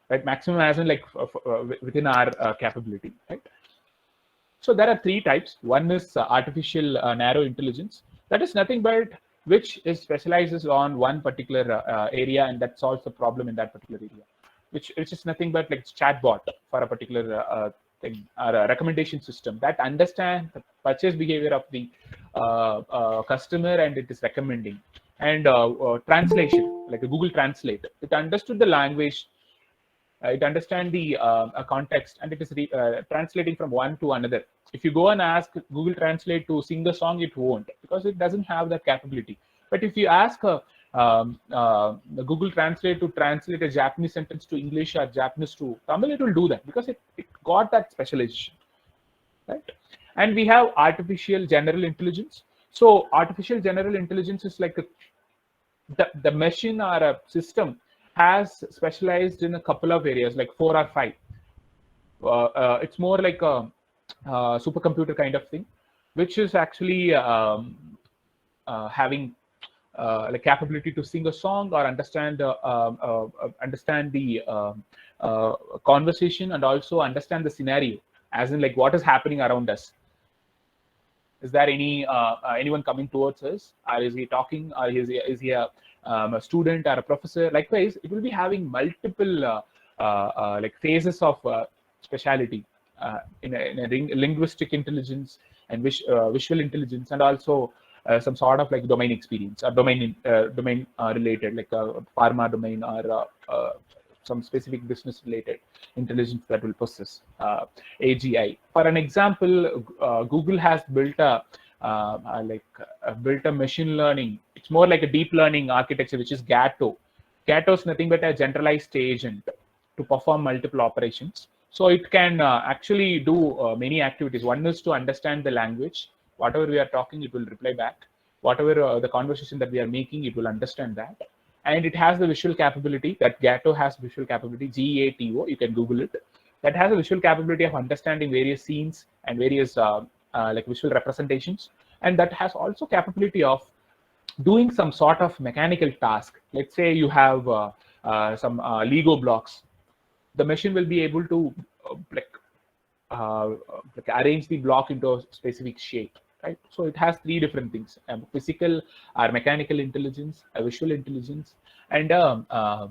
right? Maximum as in like within our capability, right? So there are three types. One is artificial narrow intelligence. That is nothing but which is specializes on one particular area, and that solves the problem in that particular area. Which is nothing but like chatbot for a particular thing, or a recommendation system that understands the purchase behavior of the customer and it is recommending. And translation, like a Google Translate, it understood the language, it understands the context, and it is translating from one to another. If you go and ask Google Translate to sing the song, it won't, because it doesn't have that capability. But if you ask the Google Translate to translate a Japanese sentence to English or Japanese to Tamil, it will do that because it got that specialization, right? And we have artificial general intelligence. So artificial general intelligence is like the machine or a system has specialized in a couple of areas, like 4 or 5. It's more like a supercomputer kind of thing, which is actually having like capability to sing a song or understand the conversation, and also understand the scenario, as in like what is happening around us. Is there anyone coming towards us, or is he talking, or is he a student or a professor? Likewise, it will be having multiple like phases of speciality in a linguistic intelligence and visual intelligence, and also some sort of like domain experience or domain related, like a pharma domain or some specific business related intelligence that will possess AGI. For an example, Google has built built a machine learning. It's more like a deep learning architecture, which is Gato, Gato is nothing but a generalized agent to perform multiple operations. So it can actually do many activities. One is to understand the language. Whatever we are talking, it will reply back. Whatever the conversation that we are making, it will understand that. And it has the visual capability that Gato has visual capability, GATO, you can Google it. That has a visual capability of understanding various scenes and various like visual representations. And that has also capability of doing some sort of mechanical task. Let's say you have some Lego blocks. The machine will be able to like arrange the block into a specific shape, right? So it has three different things: physical or mechanical intelligence, a visual intelligence, and a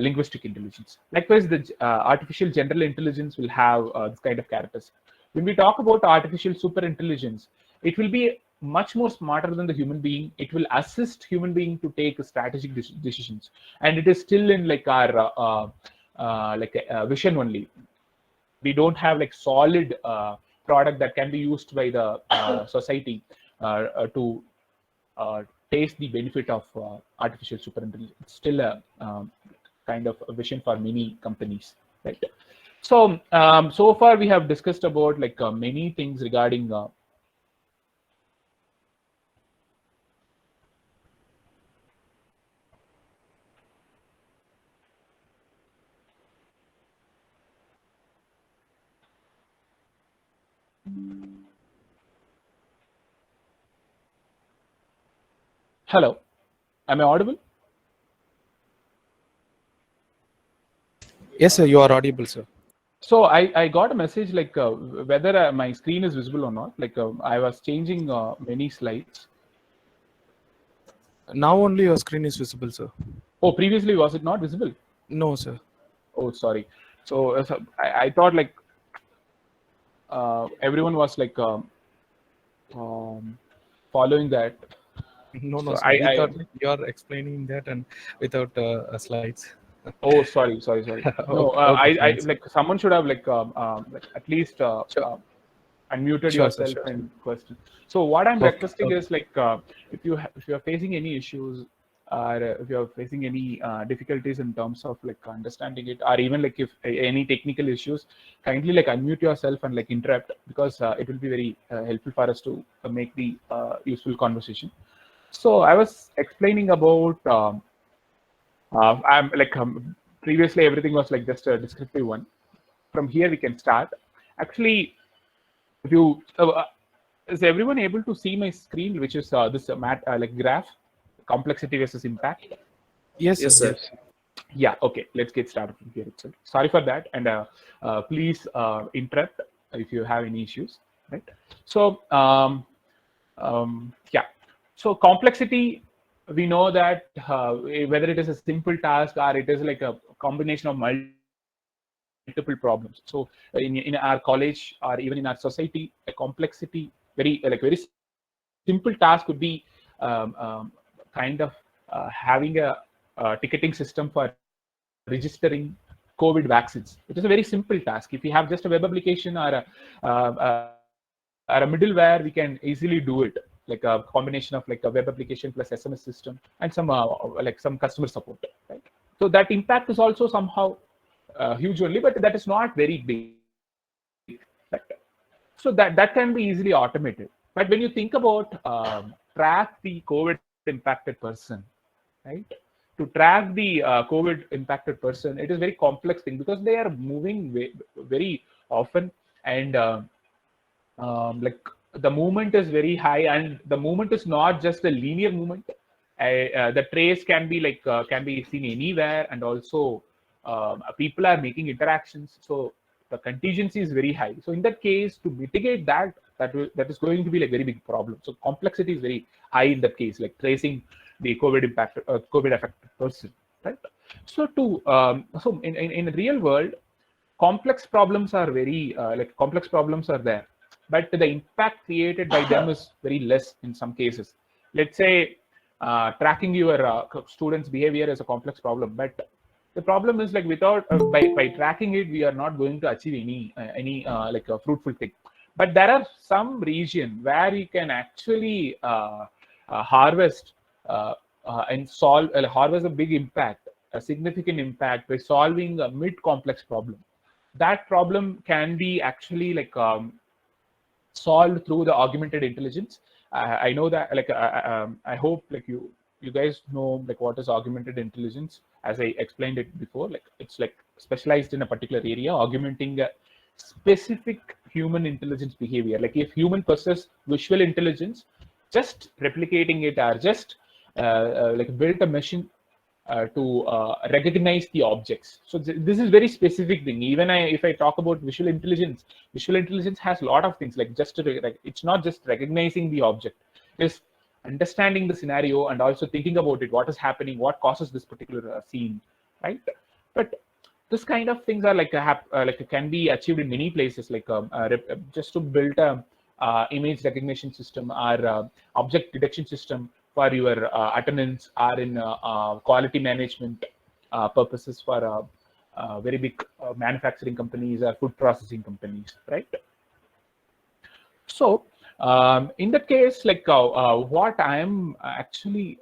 linguistic intelligence. Likewise, the artificial general intelligence will have this kind of characters. When we talk about artificial super intelligence, it will be much more smarter than the human being. It will assist human being to take strategic decisions, and it is still in like our vision only. We don't have like solid product that can be used by the society to taste the benefit of artificial superintelligence. It's still a kind of a vision for many companies, right? So so far we have discussed about like many things regarding hello, am I audible? Yes, sir, you are audible, sir. So I got a message like whether my screen is visible or not. Like I was changing many slides. Now only your screen is visible, sir. Oh, previously was it not visible? No, sir. Oh, sorry. So, I thought like everyone was like following that. No, So sir. We thought you are explaining that and without slides. Oh, sorry. No, Okay, I fine, sir. like someone should have like at least Sure. unmuted Sure, sir, yourself sure. and question. So what I'm Okay, requesting okay. is like if you are facing any issues or if you are facing any difficulties in terms of like understanding it, or even like if any technical issues, kindly like unmute yourself and like interrupt, because it will be very helpful for us to make the useful conversation. So I was explaining about I'm like previously everything was like just a descriptive one. From here we can start. Actually, if you is everyone able to see my screen, which is this like graph, complexity versus impact? Yes, Yes, sir. sir. Yes. Yeah, okay, let's get started from here itself. Sorry for that, and please interrupt if you have any issues, right? So yeah, so complexity, we know that whether it is a simple task or it is like a combination of multiple problems. So in our college or even in our society, a complexity, very simple task could be kind of having a ticketing system for registering COVID vaccines. It is a very simple task. If we have just a web application or a middleware, we can easily do it, like a combination of like a web application plus SMS system and some like some customer support, right? So that impact is also somehow huge only, but that is not very big, right? So that can be easily automated. But when you think about track the COVID impacted person, right? To track the COVID impacted person, it is very complex thing because they are moving very often, and like the movement is very high, and the movement is not just a linear movement. The trace can be like can be seen anywhere, and also people are making interactions, so the contingency is very high. So in that case, to mitigate that, that is going to be like very big problem. So complexity is very high in that case, like tracing the COVID affected person, right? So to so in the real world, complex problems are very like complex problems are there, but the impact created by them is very less in some cases. Let's say tracking your students behavior is a complex problem, but the problem is like without by tracking it, we are not going to achieve any like a fruitful thing. But there are some region where you can actually harvest and solve harvest a big impact, a significant impact by solving a mid-complex problem. That problem can be actually like solved through the augmented intelligence. I know that like I hope like you guys know like what is augmented intelligence. As I explained it before, like it's like specialized in a particular area, augmenting a specific human intelligence behavior. Like if human possess visual intelligence, just replicating it or just like built a machine to recognize the objects. So this is very specific thing. Even if I talk about visual intelligence has a lot of things like just like it's not just recognizing the object. It's understanding the scenario and also thinking about it, what is happening, what causes this particular scene, right? But this kind of things are like like can be achieved in many places, like just to build a image recognition system or object detection system for your attendance or in quality management purposes for very big manufacturing companies or food processing companies, right? So in that case, like what I am actually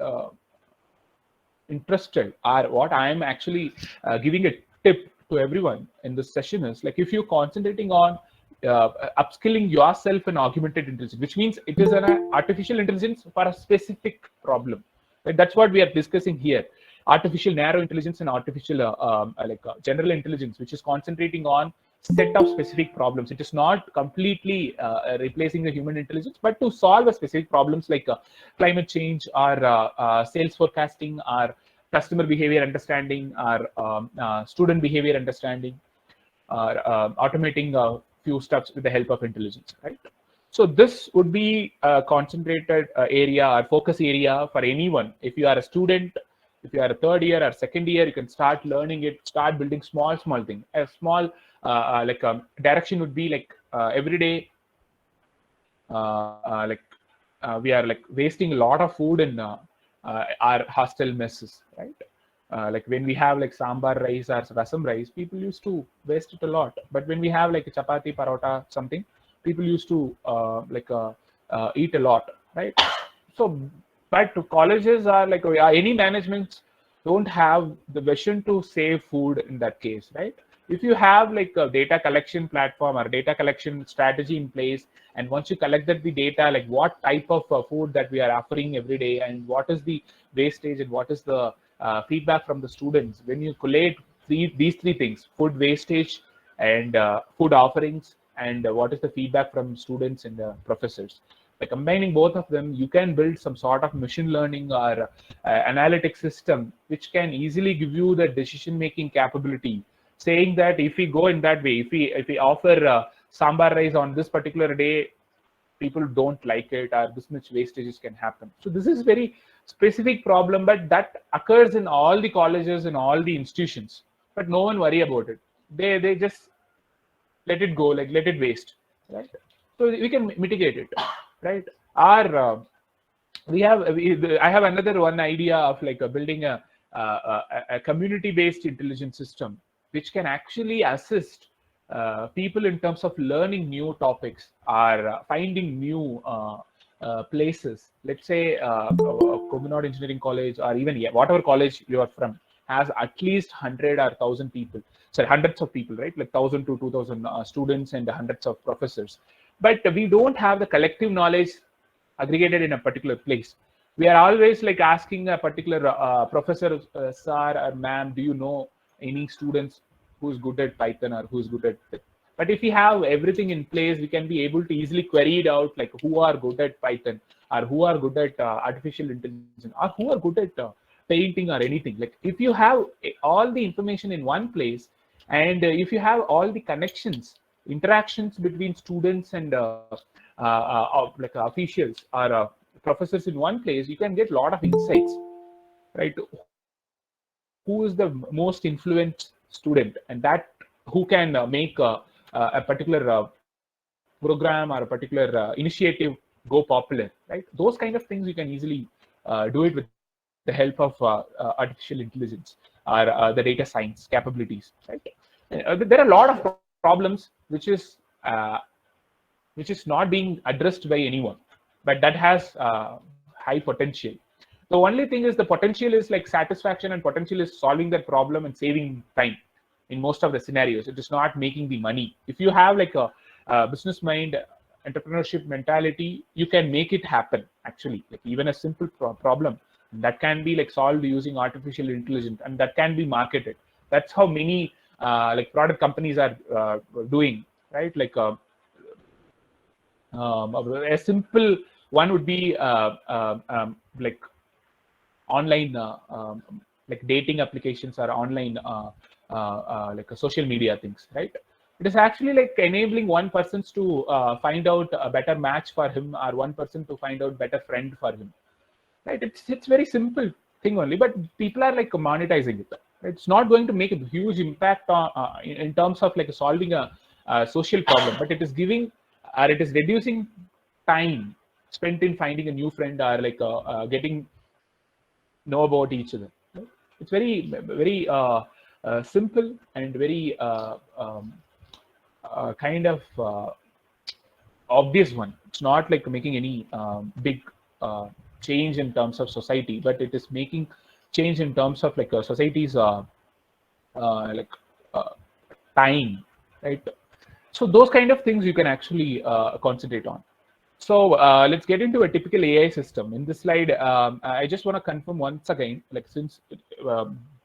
interested or what I am actually giving a tip to everyone in this session is like if you're concentrating on upskilling yourself in augmented intelligence, which means it is an artificial intelligence for a specific problem. Right? That's what we are discussing here. Artificial narrow intelligence and artificial general intelligence, which is concentrating on set of specific problems. It is not completely replacing the human intelligence, but to solve a specific problems like climate change or sales forecasting or customer behavior understanding or student behavior understanding or automating a few steps with the help of intelligence, right? So this would be a concentrated area or focus area for anyone. If you are a student, if you are a third year or second year, you can start learning it, start building small thing. A small direction would be like every day we are like wasting a lot of food in our hostel messes, right? Like when we have like sambar rice or rasam rice, people used to waste it a lot. But when we have like a chapati, parota, something, people used to eat a lot, right? So, but colleges are like any managements don't have the vision to save food in that case, right? If you have like a data collection platform or data collection strategy in place, and once you collected the data, like what type of food that we are offering every day and what is the wastage and what is the feedback from the students, when you collate these three things, food wastage and food offerings and what is the feedback from students and professors, by combining both of them, you can build some sort of machine learning or analytic system which can easily give you the decision making capability, saying that if we go in that way, if we offer sambar rice on this particular day, people don't like it or this much wastages can happen. So this is very specific problem, but that occurs in all the colleges and all the institutions, but no one worry about it. They just let it go, like let it waste, right? So we can mitigate it, right? Our I have another one idea of like building a community-based intelligence system which can actually assist people in terms of learning new topics or finding new places. Let's say Comunard Engineering College or even whatever college you are from has at least 100 or 1,000 people, sorry, hundreds of people, right? Like 1,000 to 2,000 students and hundreds of professors. But we don't have the collective knowledge aggregated in a particular place. We are always like asking a particular professor, sir or ma'am, do you know any students who's good at Python or who's good at it? But if we have everything in place, we can be able to easily query it out, like who are good at Python or who are good at artificial intelligence or who are good at painting or anything. Like if you have all the information in one place and if you have all the connections, interactions between students and like officials or professors in one place, you can get a lot of insights, right? Who is the most influenced student, and that who can make a particular program or a particular initiative go popular, right? Those kind of things you can easily do it with the help of artificial intelligence or the data science capabilities, right? There are a lot of problems which is not being addressed by anyone, but that has high potential. The only thing is the potential is like satisfaction, and potential is solving that problem and saving time in most of the scenarios. It is not making the money. If you have like a business mind, entrepreneurship mentality, you can make it happen. Actually, like even a simple problem that can be like solved using artificial intelligence, and that can be marketed. That's how many like product companies are doing, right? Like a simple one would be like online like dating applications or online like social media things, right? It is actually like enabling one person to find out a better match for him, or one person to find out better friend for him, right? It's very simple thing only, but people are like monetizing it. It's not going to make a huge impact on in terms of like solving a social problem, but it is giving, or it is reducing time spent in finding a new friend, or like getting know about each other. It's very simple and very kind of obvious one. It's not like making any big change in terms of society, but it is making change in terms of like society's like time, right? So those kind of things you can actually concentrate on. So let's get into a typical AI system. In this slide, I just want to confirm once again, like since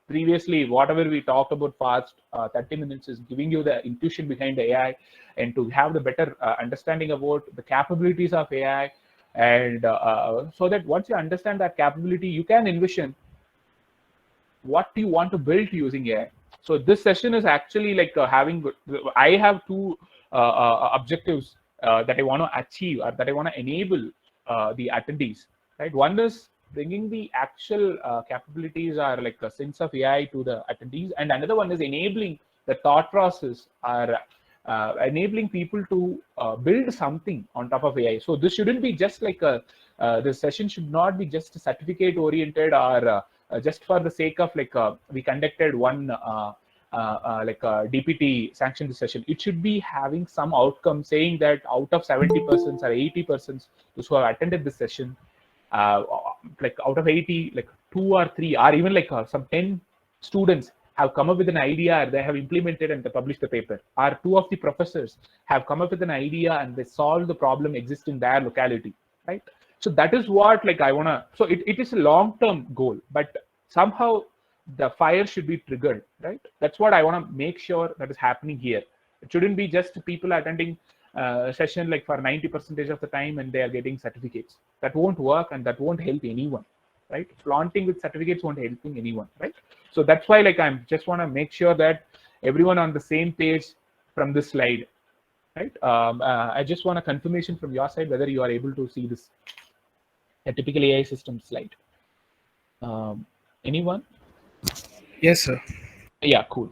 previously whatever we talked about past 30 minutes is giving you the intuition behind the AI, and to have the better understanding about the capabilities of AI, and so that once you understand that capability, you can envision what do you want to build using AI. So this session is actually like I have two objectives that I want to achieve, or that I want to enable the attendees, right? One is bringing the actual capabilities, or like a sense of AI to the attendees, and another one is enabling the thought process, or enabling people to build something on top of AI. So this shouldn't be just like this session should not be just certificate oriented, or just for the sake of like we conducted one like DPT sanctioned session. It should be having some outcome, saying that out of 70% or 80% those who have attended this session, like out of 80, like 2 or 3, or even like some 10 students have come up with an idea, they have implemented and they published the paper, or 2 of the professors have come up with an idea and they solve the problem exist in their locality, right? So that is what like I want to, so it is a long-term goal, but somehow the fire should be triggered, right? That's what I want to make sure that is happening here. It shouldn't be just people attending a session like for 90% of the time and they are getting certificates. That won't work, and that won't help anyone, right? Flaunting with certificates won't help anyone, right? So that's why like I'm just want to make sure that everyone on the same page from this slide, right? I just want a confirmation from your side whether you are able to see this a typical AI system slide. Anyone? Yes, sir. Yeah, cool.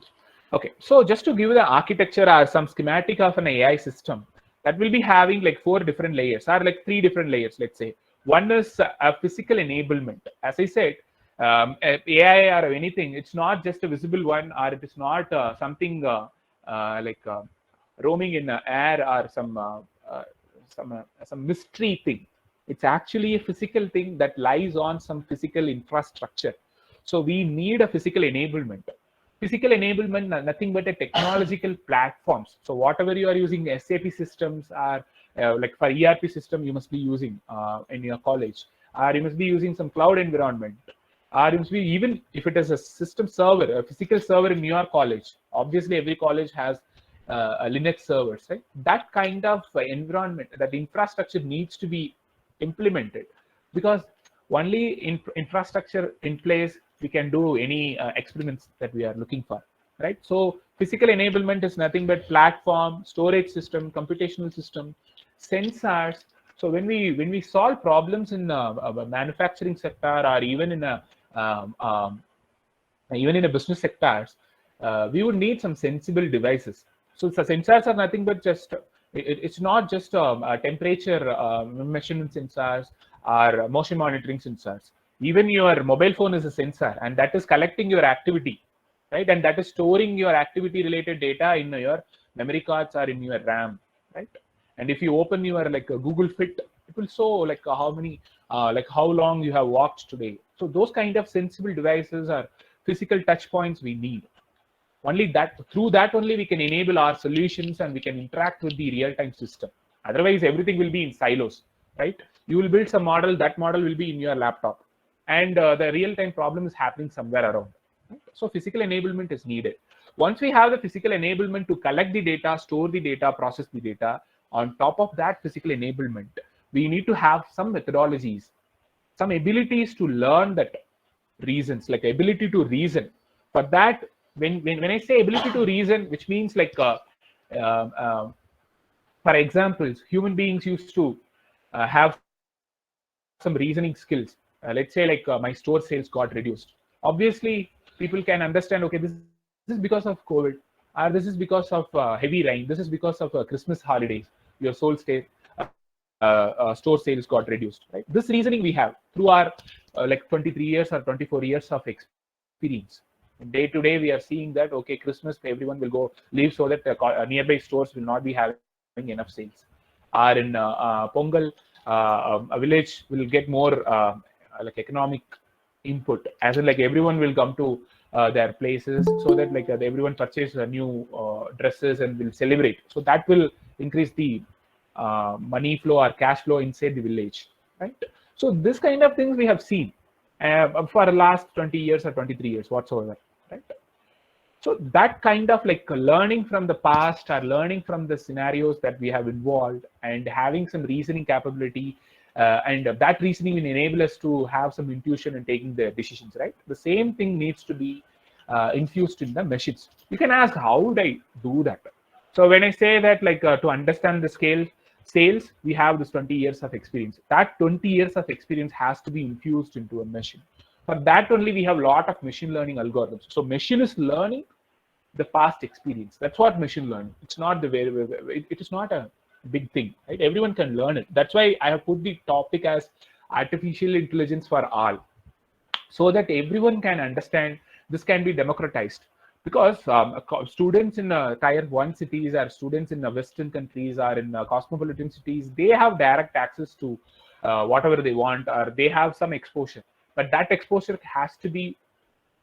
Okay, so just to give you the architecture or some schematic of an AI system, that will be having like 4 different layers, or like 3 different layers, let's say. One is a physical enablement. As I said, AI or anything, it's not just a visible one, or it is not something like roaming in the air, or some mystery thing. It's actually a physical thing that lies on some physical infrastructure. So we need a physical enablement. Physical enablement, nothing but a technological platforms. So whatever you are using, SAP systems, or like for ERP system, you must be using in your college, or you must be using some cloud environment, or you must be, even if it is a system server, a physical server in your college. Obviously, every college has a Linux servers, right? That kind of environment, that infrastructure needs to be implemented, because only in infrastructure in place we can do any experiments that we are looking for, right? So physical enablement is nothing but platform, storage system, computational system, sensors. So when we solve problems in a manufacturing sector, or even in a business sectors, we would need some sensible devices. So the sensors are nothing but just, it's not just temperature measurement sensors or motion monitoring sensors. Even your mobile phone is a sensor, and that is collecting your activity, right? And that is storing your activity related data in your memory cards or in your RAM, right? And if you open your like Google Fit It will show like how many, like how long you have walked today. So those kind of sensible devices are physical touch points we need. Only that, through that only we can enable our solutions and we can interact with the real-time system. Otherwise, everything will be in silos, right? You will build some model, that model will be in your laptop, and the real-time problem is happening somewhere around. Right? So physical enablement is needed. Once we have the physical enablement to collect the data, store the data, process the data, on top of that physical enablement, we need to have some methodologies, some abilities to learn that reasons, like ability to reason. For that, when I say ability to reason, which means like uh, uh, for examples, human beings used to have some reasoning skills. Let's say like my store sales got reduced. Obviously, people can understand, okay, this is because of COVID, or this is because of heavy rain, this is because of Christmas holidays, your store sales got reduced, right? This reasoning we have through our like 23 years or 24 years of experience. Day to day, we are seeing that, okay, Christmas, everyone will go leave so that nearby stores will not be having enough sales. Or in Pongal, a village will get more like economic input, as in like everyone will come to their places, so that like everyone purchase new dresses and will celebrate. So that will increase the money flow or cash flow inside the village, right? So this kind of things we have seen for the last 20 years or 23 years whatsoever, right? So that kind of like learning from the past or learning from the scenarios that we have involved and having some reasoning capability, and that reasoning will enable us to have some intuition in taking the decisions, right? The same thing needs to be infused in the machines. You can ask, how would I do that? So when I say that, like to understand the scale sales, we have this 20 years of experience. That 20 years of experience has to be infused into a machine. For that only, we have a lot of machine learning algorithms. So machine is learning the past experience. That's what machine learning. It's not the it is not a big thing, right? Everyone can learn it. That's why I have put the topic as artificial intelligence for all, so that everyone can understand. This can be democratized, because students in tier 1 cities or students in western countries or in cosmopolitan cities, they have direct access to whatever they want, or they have some exposure, but that exposure has to be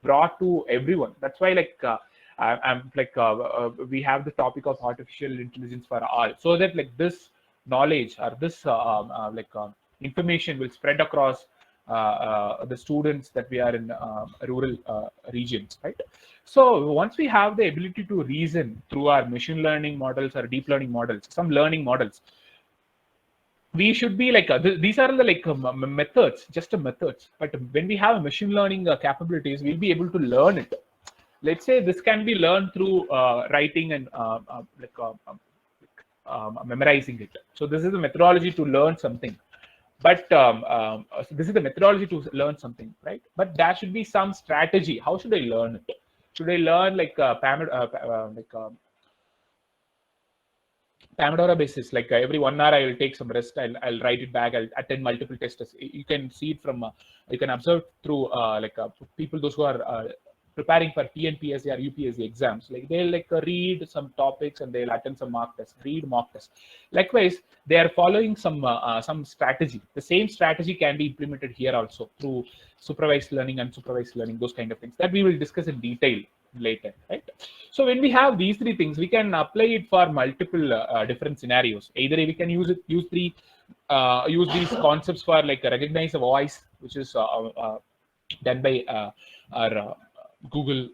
brought to everyone. That's why like I'm like we have the topic of artificial intelligence for all, so that like this knowledge or this information will spread across the students that we are in rural regions, right? So once we have the ability to reason through our machine learning models or deep learning models, some learning models, we should be like these are the like methods, just a methods. But when we have machine learning capabilities, we'll be able to learn it. Let's say this can be learned through writing and memorizing it. So this is the methodology to learn something. But so this is the methodology to learn something, right? But there should be some strategy. How should I learn it? Should I learn like Pomodoro basis, like every 1 hour I will take some rest, I'll write it back, I'll attend multiple tests. You can see it from you can observe through people, those who are preparing for TNPSC or UPSC exams. Like they'll like read some topics and they'll attend some mock tests, read mock tests. Likewise, they are following some strategy. The same strategy can be implemented here also through supervised learning, unsupervised learning, those kind of things that we will discuss in detail later, right? So when we have these three things, we can apply it for multiple different scenarios. Either we can use these concepts for like recognize a voice, which is done by our Google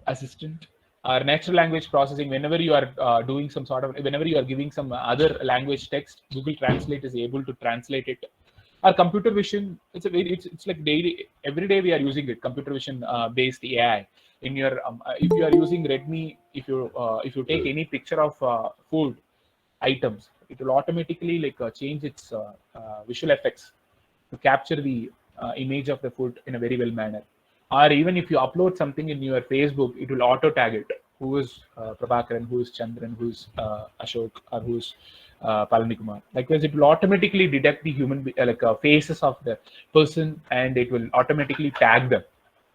Assistant, or natural language processing. Whenever you are doing some sort of, whenever you are giving some other language text, Google Translate is able to translate it. Our computer vision, it's like daily, every day we are using it. Computer vision based AI. In your if you are using Redmi, if you take any picture of food items, it will automatically like change its visual effects to capture the image of the food in a very well manner. Or even if you upload something in your Facebook, it will auto tag it. Who is Prabhakaran, who is Chandran, who is Ashok, or who is Palanikumar. Likewise, it will automatically detect the human faces of the person, and it will automatically tag them.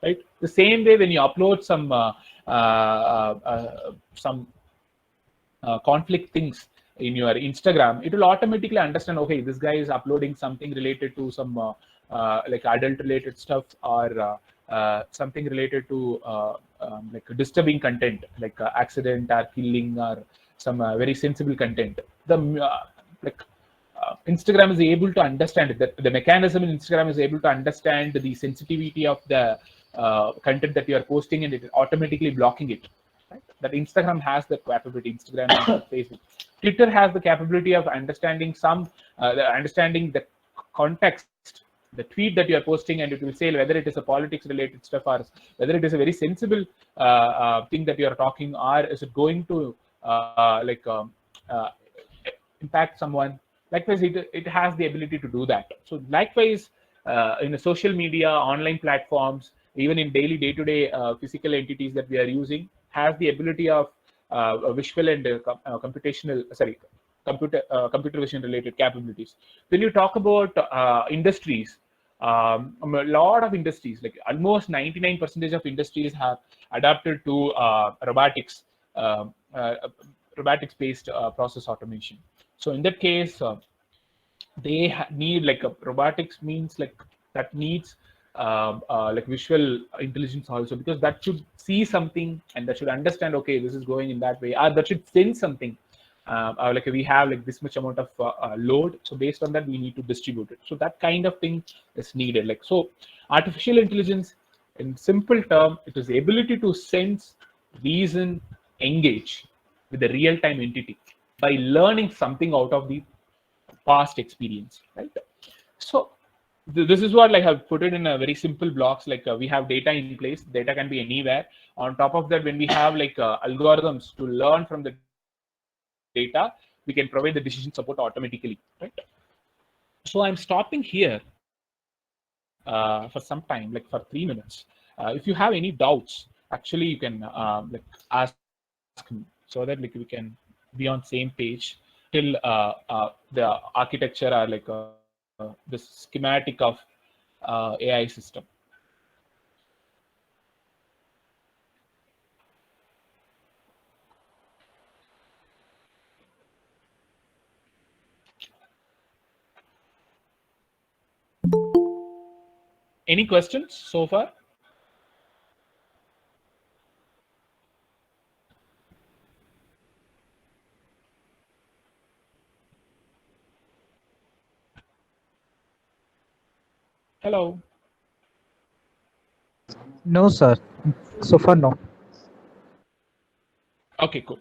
Right. The same way, when you upload some conflict things in your Instagram, it will automatically understand, okay, this guy is uploading something related to some like adult related stuff, or something related to like disturbing content, like accident or killing, or some very sensible content. The like Instagram is able to understand it. The mechanism in Instagram is able to understand the sensitivity of the content that you are posting, and it is automatically blocking it. Right? That Instagram has that capability. Instagram and Facebook. Twitter has the capability of understanding understanding the context, the tweet that you are posting, and it will say whether it is a politics related stuff, or whether it is a very sensible thing that you are talking, or is it going to uh, impact someone. Likewise, it has the ability to do that. So likewise, in the social media, online platforms, even in daily day-to-day physical entities that we are using, has the ability of visual and computational, sorry, computer vision related capabilities. When you talk about industries, a lot of industries, like almost 99% of industries, have adapted to uh, uh, robotics based process automation. So in that case, they need like a robotics means like that needs like visual intelligence also, because that should see something and that should understand, okay, this is going in that way, or that should sense something. Like we have like this much amount of load, so based on that we need to distribute it. So that kind of thing is needed. Like, so artificial intelligence, in simple term, it is the ability to sense, reason, engage with the real-time entity by learning something out of the past experience, right? So this is what, like, I've put it in a very simple blocks. Like we have data in place, data can be anywhere. On top of that, when we have like algorithms to learn from the data, we can provide the decision support automatically, right? So I'm stopping here for some time, like for 3 minutes. If you have any doubts, actually you can like ask me, so that like we can be on same page till the architecture, or like the schematic of AI system. Any questions so far? Hello. No, sir. So far, no. Okay, cool.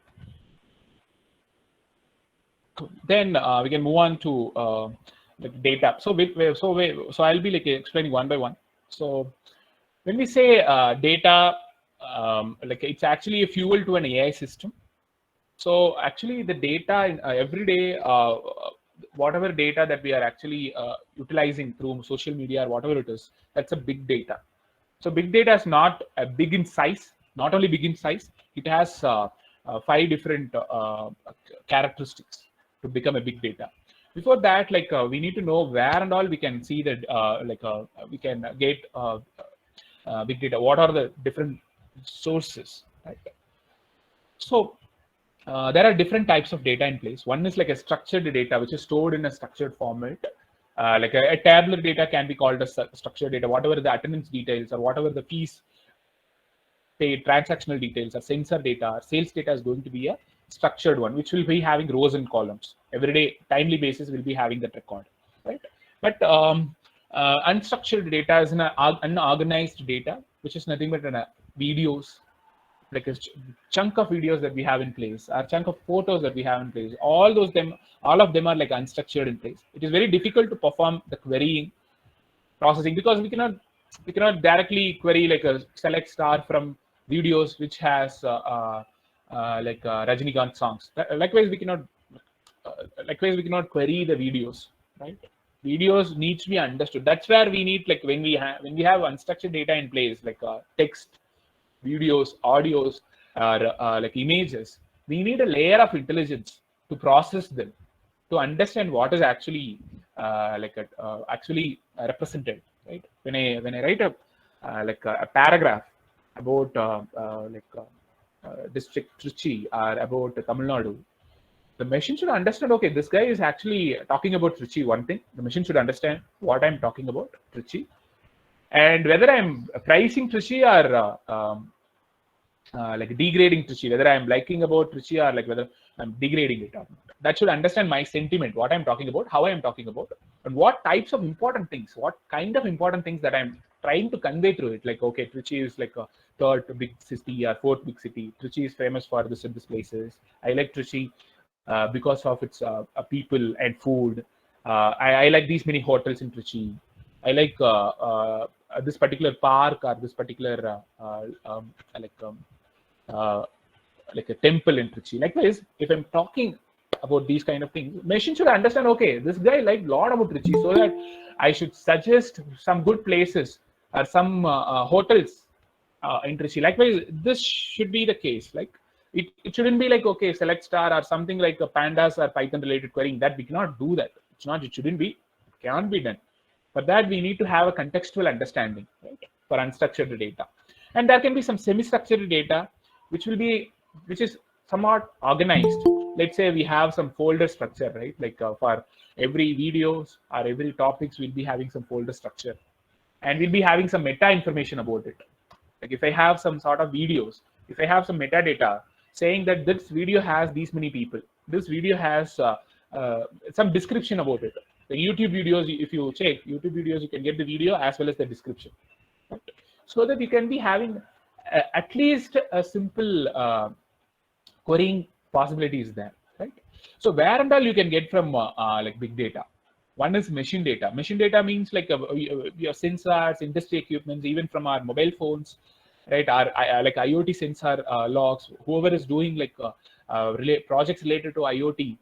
Then we can move on to like data. So I'll be like explaining one by one. So when we say data, like it's actually a fuel to an AI system. So actually the data in every day, whatever data that we are actually utilizing through social media or whatever it is, that's a big data. So big data is not big in size, not only big in size, it has 5 different characteristics to become a big data. Before that, like we need to know where and all we can see that we can get big data. What are the different sources, right? So there are different types of data in place. One is like a structured data, which is stored in a structured format. Like a tabular data can be called as structured data. Whatever the attendance details or whatever the fees paid, transactional details or sensor data or sales data is going to be a structured one, which will be having rows and columns. Every day, timely basis, will be having that record, right? But unstructured data is an unorganized data, which is nothing but videos, like a chunk of videos that we have in place, or chunk of photos that we have in place. All of them are like unstructured in place. It is very difficult to perform the querying processing, because we cannot directly query like a select star from videos which has Rajinikanth songs. Likewise we cannot query the videos, right? Videos needs to be understood. That's where we need, like when we have unstructured data in place, like text, videos, audios, or like images, we need a layer of intelligence to process them, to understand what is actually actually represented, right? When I write a paragraph about district Trichy or about Tamil Nadu, the machine should understand, okay, this guy is actually talking about Trichy. One thing, the machine should understand what I'm talking about, Trichy, and whether I'm pricing Trichy or like degrading Trichy, whether I'm liking about Trichy or like whether I'm degrading it or not. That should understand my sentiment, what I'm talking about, how I'm talking about, and what types of important things, what kind of important things that I'm trying to convey through it. Like, okay, Trichy is like a third big city or fourth big city. Trichy is famous for this and this places. I like Trichy because of its people and food. I like these many hotels in Trichy. I like this particular park or this particular like uh, like a temple in Trichy. Likewise, if I'm talking about these kind of things, machine should understand, okay, this guy liked a lot about Trichy, so that I should suggest some good places or some hotels in Trichy. Likewise, this should be the case. Like it shouldn't be like, okay, select star or something like a pandas or Python related querying. That we cannot do that. It's not, it shouldn't be, it cannot be done. For that, we need to have a contextual understanding, right, for unstructured data. And there can be some semi-structured data, which is somewhat organized. Let's say we have some folder structure, right? Like for every videos or every topics, we'll be having some folder structure, and we'll be having some meta information about it. Like if I have some sort of videos, if I have some metadata saying that this video has these many people, this video has some description about it. The YouTube videos, if you check YouTube videos, you can get the video as well as the description, right? So that you can be having at least a simple querying possibilities there, right? So where and all you can get from like big data. One is machine data. Machine data means like your sensors, industry equipments, even from our mobile phones, right? Our like IoT sensor logs. Whoever is doing like projects related to IoT,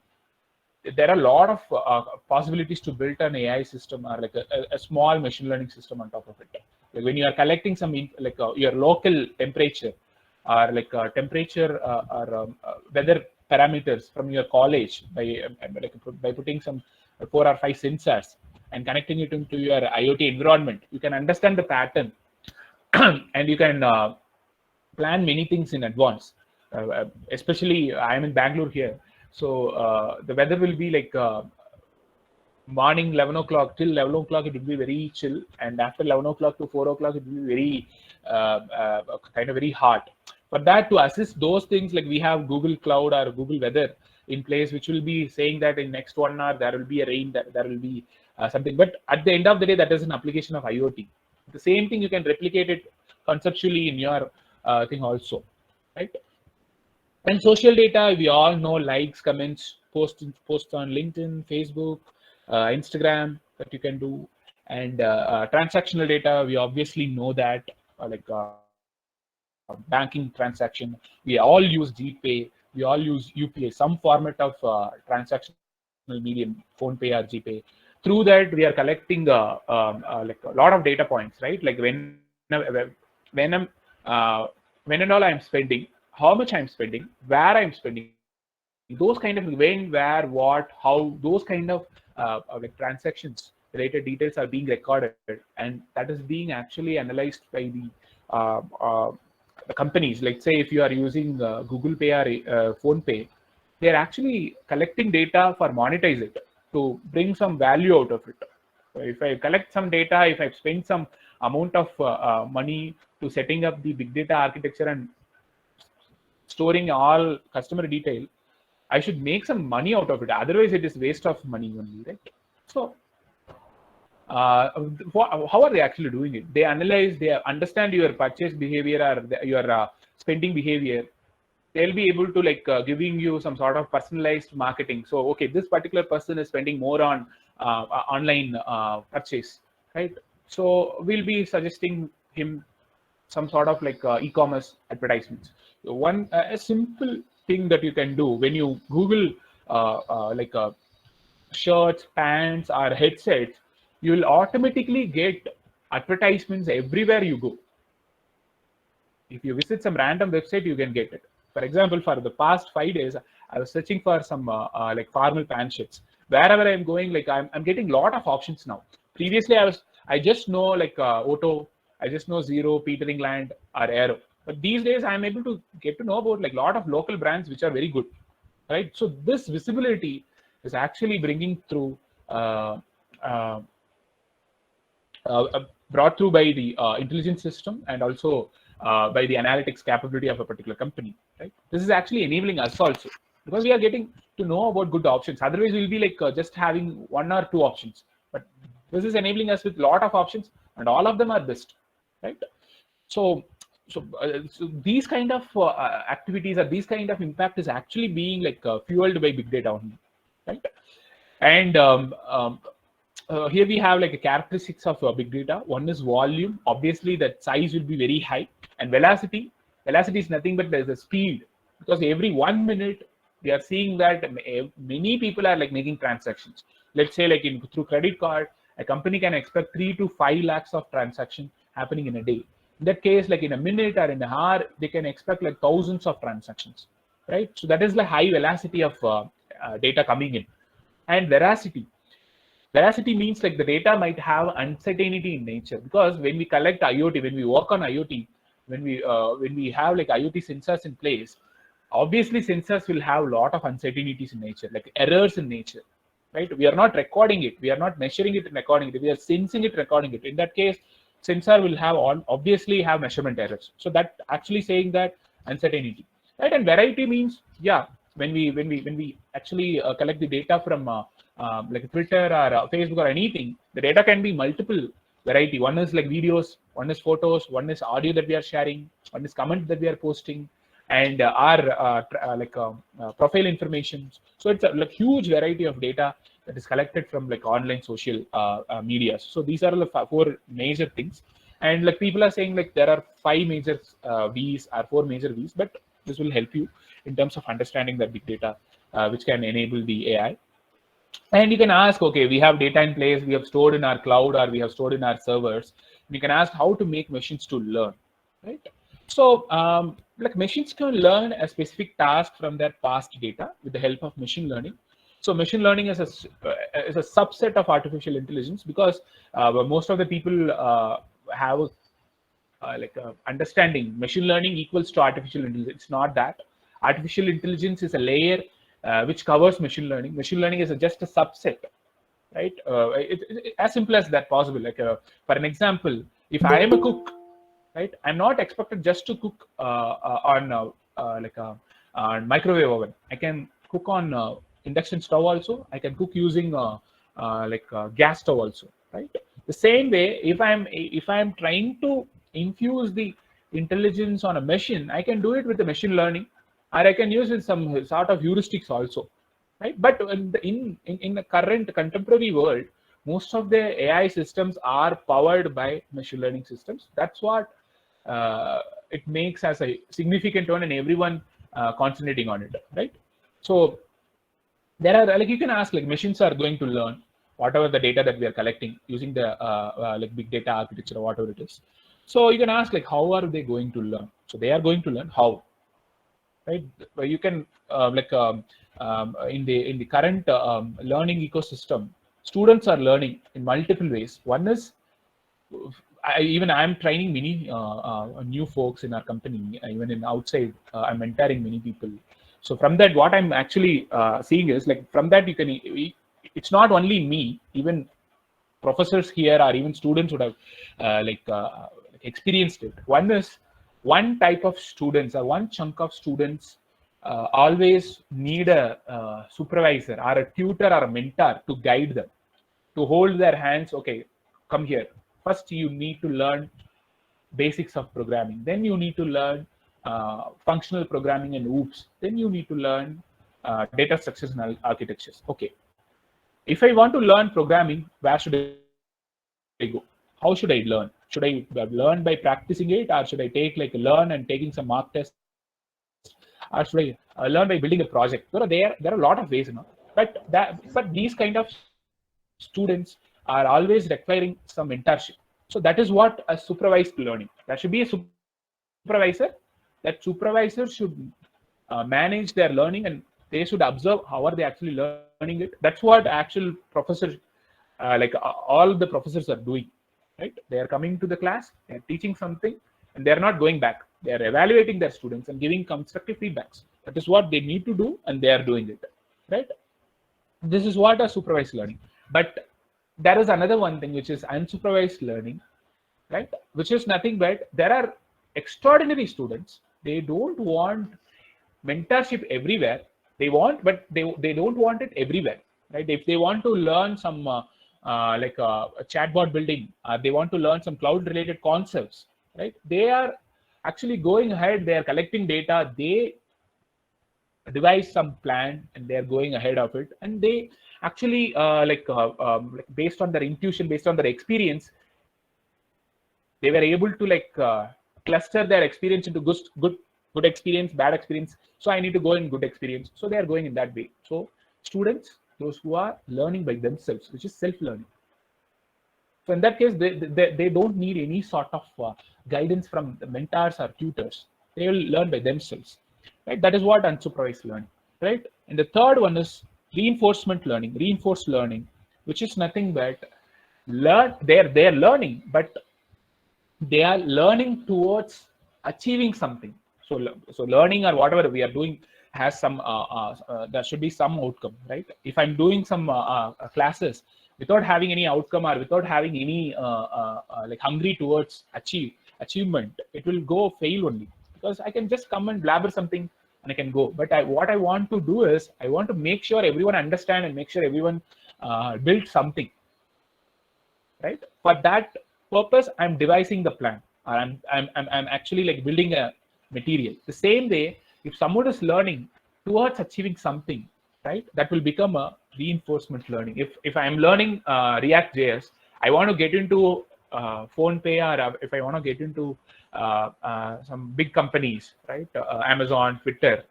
there are a lot of possibilities to build an AI system or like a small machine learning system on top of it. Like when you are collecting some like your local temperature or like temperature or weather parameters from your college by putting some 4 or 5 sensors and connecting it into your IoT environment, you can understand the pattern and you can plan many things in advance. Especially, I am in Bangalore here, so the weather will be like morning 11 o'clock till 11 o'clock it will be very chill, and after 11 o'clock to 4 o'clock it will be very kind of very hot. For that, to assist those things, like we have Google Cloud or Google Weather in place, which will be saying that in next 1 hour there will be a rain, that there will be something. But at the end of the day, that is an application of IoT. The same thing you can replicate it conceptually in your thing also, right? And social data, we all know, likes, comments, posts on LinkedIn, Facebook, Instagram, that you can do. And transactional data, we obviously know that, like banking transaction, we all use GPay, we all use UPI, some format of transactional medium, PhonePe or GPay. Through that, we are collecting like a lot of data points, right? Like when I'm when and all I'm spending, how much I'm spending, where I'm spending, those kind of when, where, what, how, those kind of like transactions related details are being recorded, and that is being actually analyzed by the companies. Like say if you are using Google Pay or Phone Pay, they're actually collecting data for monetize it to bring some value out of it. So if I collect some data, if I've spent some amount of money to setting up the big data architecture and storing all customer detail, I should make some money out of it. Otherwise, it is waste of money only, right? So, how are they actually doing it? They analyze, they understand your purchase behavior or your spending behavior. They'll be able to like giving you some sort of personalized marketing. So, okay, this particular person is spending more on online purchase, right? So we'll be suggesting him some sort of like e-commerce advertisements. So one a simple thing that you can do when you Google like shirts, pants, or headsets, you will automatically get advertisements everywhere you go. If you visit some random website, you can get it. For example, for the past 5 days, I was searching for some like formal pant shirts. Wherever I'm going, like I'm getting a lot of options now. Previously, I just know like Otto, I just know Zero, Peter England, or Aero. But these days, I'm able to get to know about like a lot of local brands which are very good. right? So this visibility is actually bringing through uh, uh, brought through by the intelligence system and also by the analytics capability of a particular company, right? This is actually enabling us also because we are getting to know about good options. Otherwise, we'll be like just having one or two options. But this is enabling us with a lot of options, and all of them are best, right? So, so these kind of activities or these kind of impact is actually being like fueled by big data only, right? And here we have like a characteristics of big data. One is volume. Obviously, that size will be very high, and velocity. Velocity is nothing but there's a speed, because every 1 minute we are seeing that many people are like making transactions. Let's say like through credit card, a company can expect 3 to 5 lakhs of transaction happening in a day. In that case, like in a minute or in an hour, they can expect like thousands of transactions, right? So that is the high velocity of data coming in. And veracity. Veracity means like the data might have uncertainty in nature, because when we collect IoT, when we work on IoT, when we have like IoT sensors in place, obviously sensors will have a lot of uncertainties in nature, like errors in nature, right? We are not recording it, we are not measuring it and recording it, we are sensing it, recording it. In that case, sensor will have obviously have measurement errors. So that actually saying that uncertainty, right? And variety means, yeah, when we actually collect the data from like Twitter or Facebook or anything, the data can be multiple variety. One is like videos, one is photos, one is audio that we are sharing, one is comment that we are posting, and our profile information. So it's a like huge variety of data that is collected from like online social media. So these are the four major things. And like people are saying like there are five major V's or four major V's, but this will help you in terms of understanding that big data, which can enable the AI. And you can ask, okay, we have data in place, we have stored in our cloud or we have stored in our servers. And you can ask how to make machines to learn, right? So like machines can learn a specific task from their past data with the help of machine learning. So machine learning is a subset of artificial intelligence, because most of the people have understanding machine learning equals to artificial intelligence. It's not that. Artificial intelligence is a layer which covers machine learning. Machine learning is just a subset, right? As simple as that possible. Like for an example, if I am a cook, right, I'm not expected just to cook on like a microwave oven. I can cook on induction stove also. I can cook using gas stove also, right? The same way, if I'm trying to infuse the intelligence on a machine, I can do it with the machine learning, or I can use it some sort of heuristics also, right? But in the current contemporary world, most of the AI systems are powered by machine learning systems. That's what it makes as a significant one, and everyone concentrating on it, right? So there are like you can ask like machines are going to learn whatever the data that we are collecting using the like big data architecture or whatever it is. So you can ask like how are they going to learn? So they are going to learn how, right? You can in the current learning ecosystem, students are learning in multiple ways. One is I'm training many new folks in our company, even in outside. I'm mentoring many people. So from that, what I'm actually seeing is like from that you can. It's not only me. Even professors here or even students would have experienced it. One type of students or one chunk of students always need a supervisor or a tutor or a mentor to guide them, to hold their hands. Okay, come here. First, you need to learn basics of programming. Then you need to learn functional programming and OOPs. Then you need to learn data structures and architectures. Okay, if I want to learn programming, where should I go? How should I learn? Should I learn by practicing it, or should I take like learn and taking some mock tests, or should I learn by building a project? There are a lot of ways, but these kind of students are always requiring some mentorship. So that is what a supervised learning. There should be a supervisor. That supervisor should manage their learning, and they should observe how are they actually learning it. That's what actual professors, all the professors are doing, right? They are coming to the class, they are teaching something, and they are not going back. They are evaluating their students and giving constructive feedbacks. That's what That is what they need to do, and they are doing it, right? This is what a supervised learning. But there is another one thing, which is unsupervised learning, right? Which is nothing but there are extraordinary students. They don't want mentorship everywhere. They want, but they don't want it everywhere, right? If they want to learn some a chatbot building, they want to learn some cloud related concepts, right? They are actually going ahead. They are collecting data. They devise some plan and they're going ahead of it, and they actually like based on their intuition, based on their experience, they were able to cluster their experience into good experience, bad experience. So I need to go in good experience, so they are going in that way. So students, those who are learning by themselves, which is self-learning, so in that case they don't need any sort of guidance from the mentors or tutors. They will learn by themselves, right? That is what unsupervised learning, right? And the third one is reinforcement learning, reinforced learning, which is nothing but they're learning, but they are learning towards achieving something. So learning or whatever we are doing has some there should be some outcome, right? If I'm doing some classes without having any outcome or without having any like hungry towards achievement, it will go fail only, because I can just come and blabber something and I can go. But what I want to do is I want to make sure everyone understand and make sure everyone build something, right? For that purpose, I'm devising the plan, or I'm actually like building a material. The same way, if someone is learning towards achieving something, right, that will become a reinforcement learning. If I'm learning React JS, I want to get into phone pay, or if I want to get into some big companies, right, Amazon, Twitter.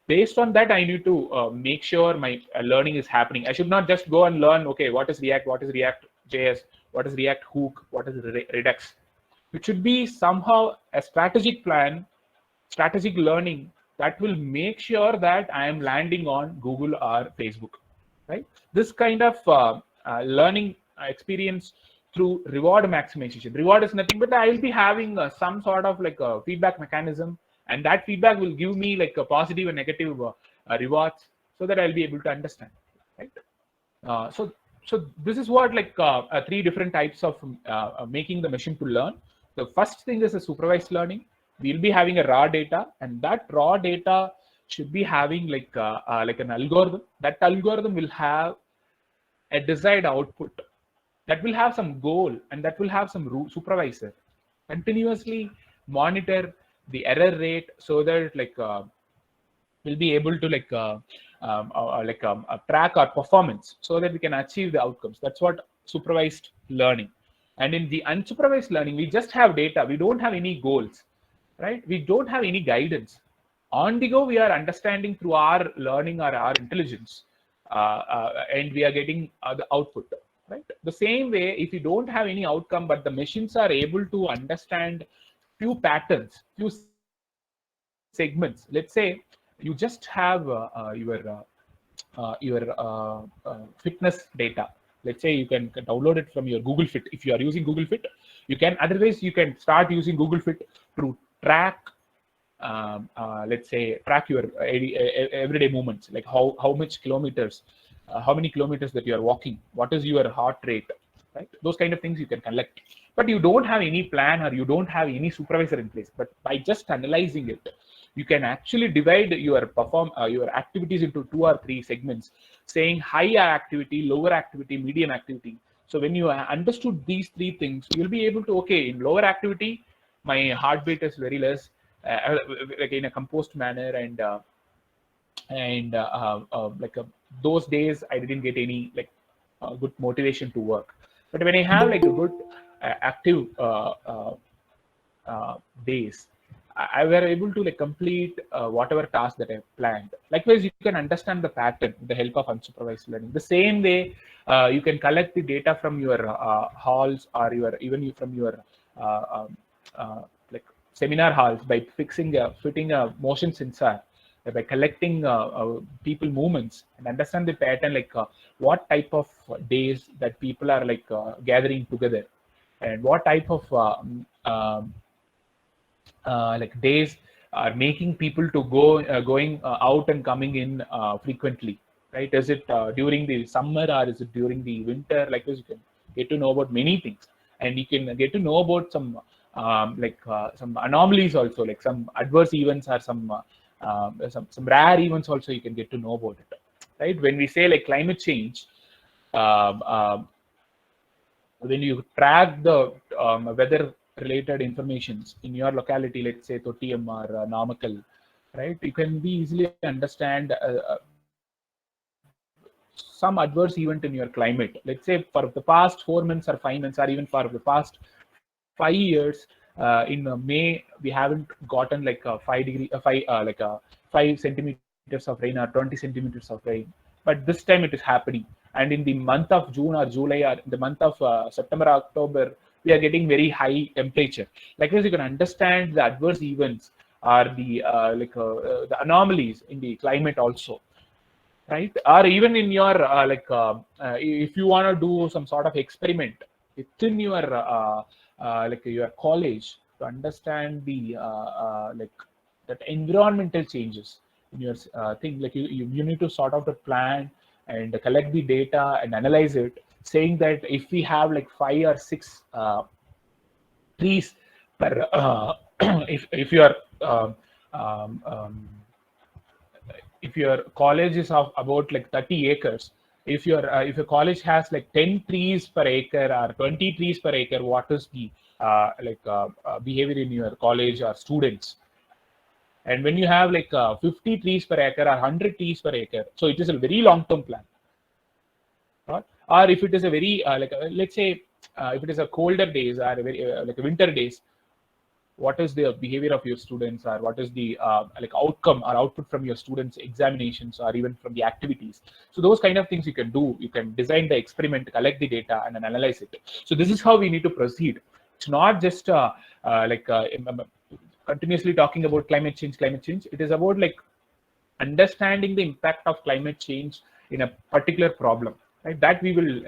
Based on that, I need to make sure my learning is happening. I should not just go and learn, okay, what is React JS, what is React Hook, what is Redux. It should be somehow a strategic plan, strategic learning that will make sure that I am landing on Google or Facebook, right? This kind of learning experience through reward maximization. Reward is nothing but I will be having some sort of like a feedback mechanism, and that feedback will give me like a positive and negative rewards, so that I'll be able to understand, right? So this is what like three different types of making the machine to learn. The first thing is a supervised learning. We'll be having a raw data, and that raw data should be having like an algorithm. That algorithm will have a desired output, that will have some goal, and that will have some supervisor. Continuously monitor the error rate, so that like we'll be able to track our performance, so that we can achieve the outcomes. That's what supervised learning. And in the unsupervised learning, we just have data. We don't have any goals, right? We don't have any guidance. On the go, we are understanding through our learning or our intelligence, and we are getting the output, right? The same way, if you don't have any outcome, but the machines are able to understand few patterns, few segments. Let's say you just have your fitness data. Let's say you can download it from your Google Fit. If you are using Google Fit, you can. Otherwise, you can start using Google Fit to track. Let's say track your everyday movements, like how much kilometers, how many kilometers that you are walking, what is your heart rate, right? Those kind of things you can collect. But you don't have any plan, or you don't have any supervisor in place. But by just analyzing it, you can actually divide your your activities into 2 or 3 segments, saying high activity, lower activity, medium activity. So when you understood these 3 things, you'll be able to, okay, in lower activity, my heartbeat is very less, like in a composed manner, and those days I didn't get any like good motivation to work. But when I have like a good active days, I were able to like complete whatever task that I planned. Likewise, you can understand the pattern with the help of unsupervised learning. The same way, you can collect the data from your halls, or from your like seminar halls, by fitting a motion sensor, by collecting people movements, and understand the pattern, like what type of days that people are like gathering together, and what type of like days are making people to going out and coming in frequently, right? Is it during the summer or is it during the winter? Like this, you can get to know about many things, and you can get to know about some some anomalies also, like some adverse events or some rare events also. You can get to know about it, right? When we say like climate change, um, um, when you track the weather related informations in your locality, let's say Tottiyam or Namakkal, right, you can be easily understand some adverse event in your climate. Let's say for the past 4 months or 5 months, or even for the past 5 years, in May we haven't gotten like a 5 degree, 5 centimeters of rain or 20 centimeters of rain. But this time it is happening, and in the month of June or July, or in the month of September, October, we are getting very high temperature. Like this, you can understand the adverse events or the anomalies in the climate also, right? Or even in your if you want to do some sort of experiment within your your college to understand the that environmental changes in your thing, like you need to sort out a plan and collect the data and analyze it, saying that if we have like 5 or 6 trees per if you are if your college is of about like 30 acres, if your college has like 10 trees per acre or 20 trees per acre, what is the behavior in your college or students? And when you have like 50 trees per acre or 100 trees per acre, so it is a very long term plan, right? Or if it is a very let's say if it is a colder days or a very like a winter days, what is the behavior of your students, or what is the outcome or output from your students examinations, or even from the activities. So those kind of things you can do. You can design the experiment, collect the data, and then analyze it. So this is how we need to proceed. It's not just continuously talking about climate change. It is about like understanding the impact of climate change in a particular problem, right? That we will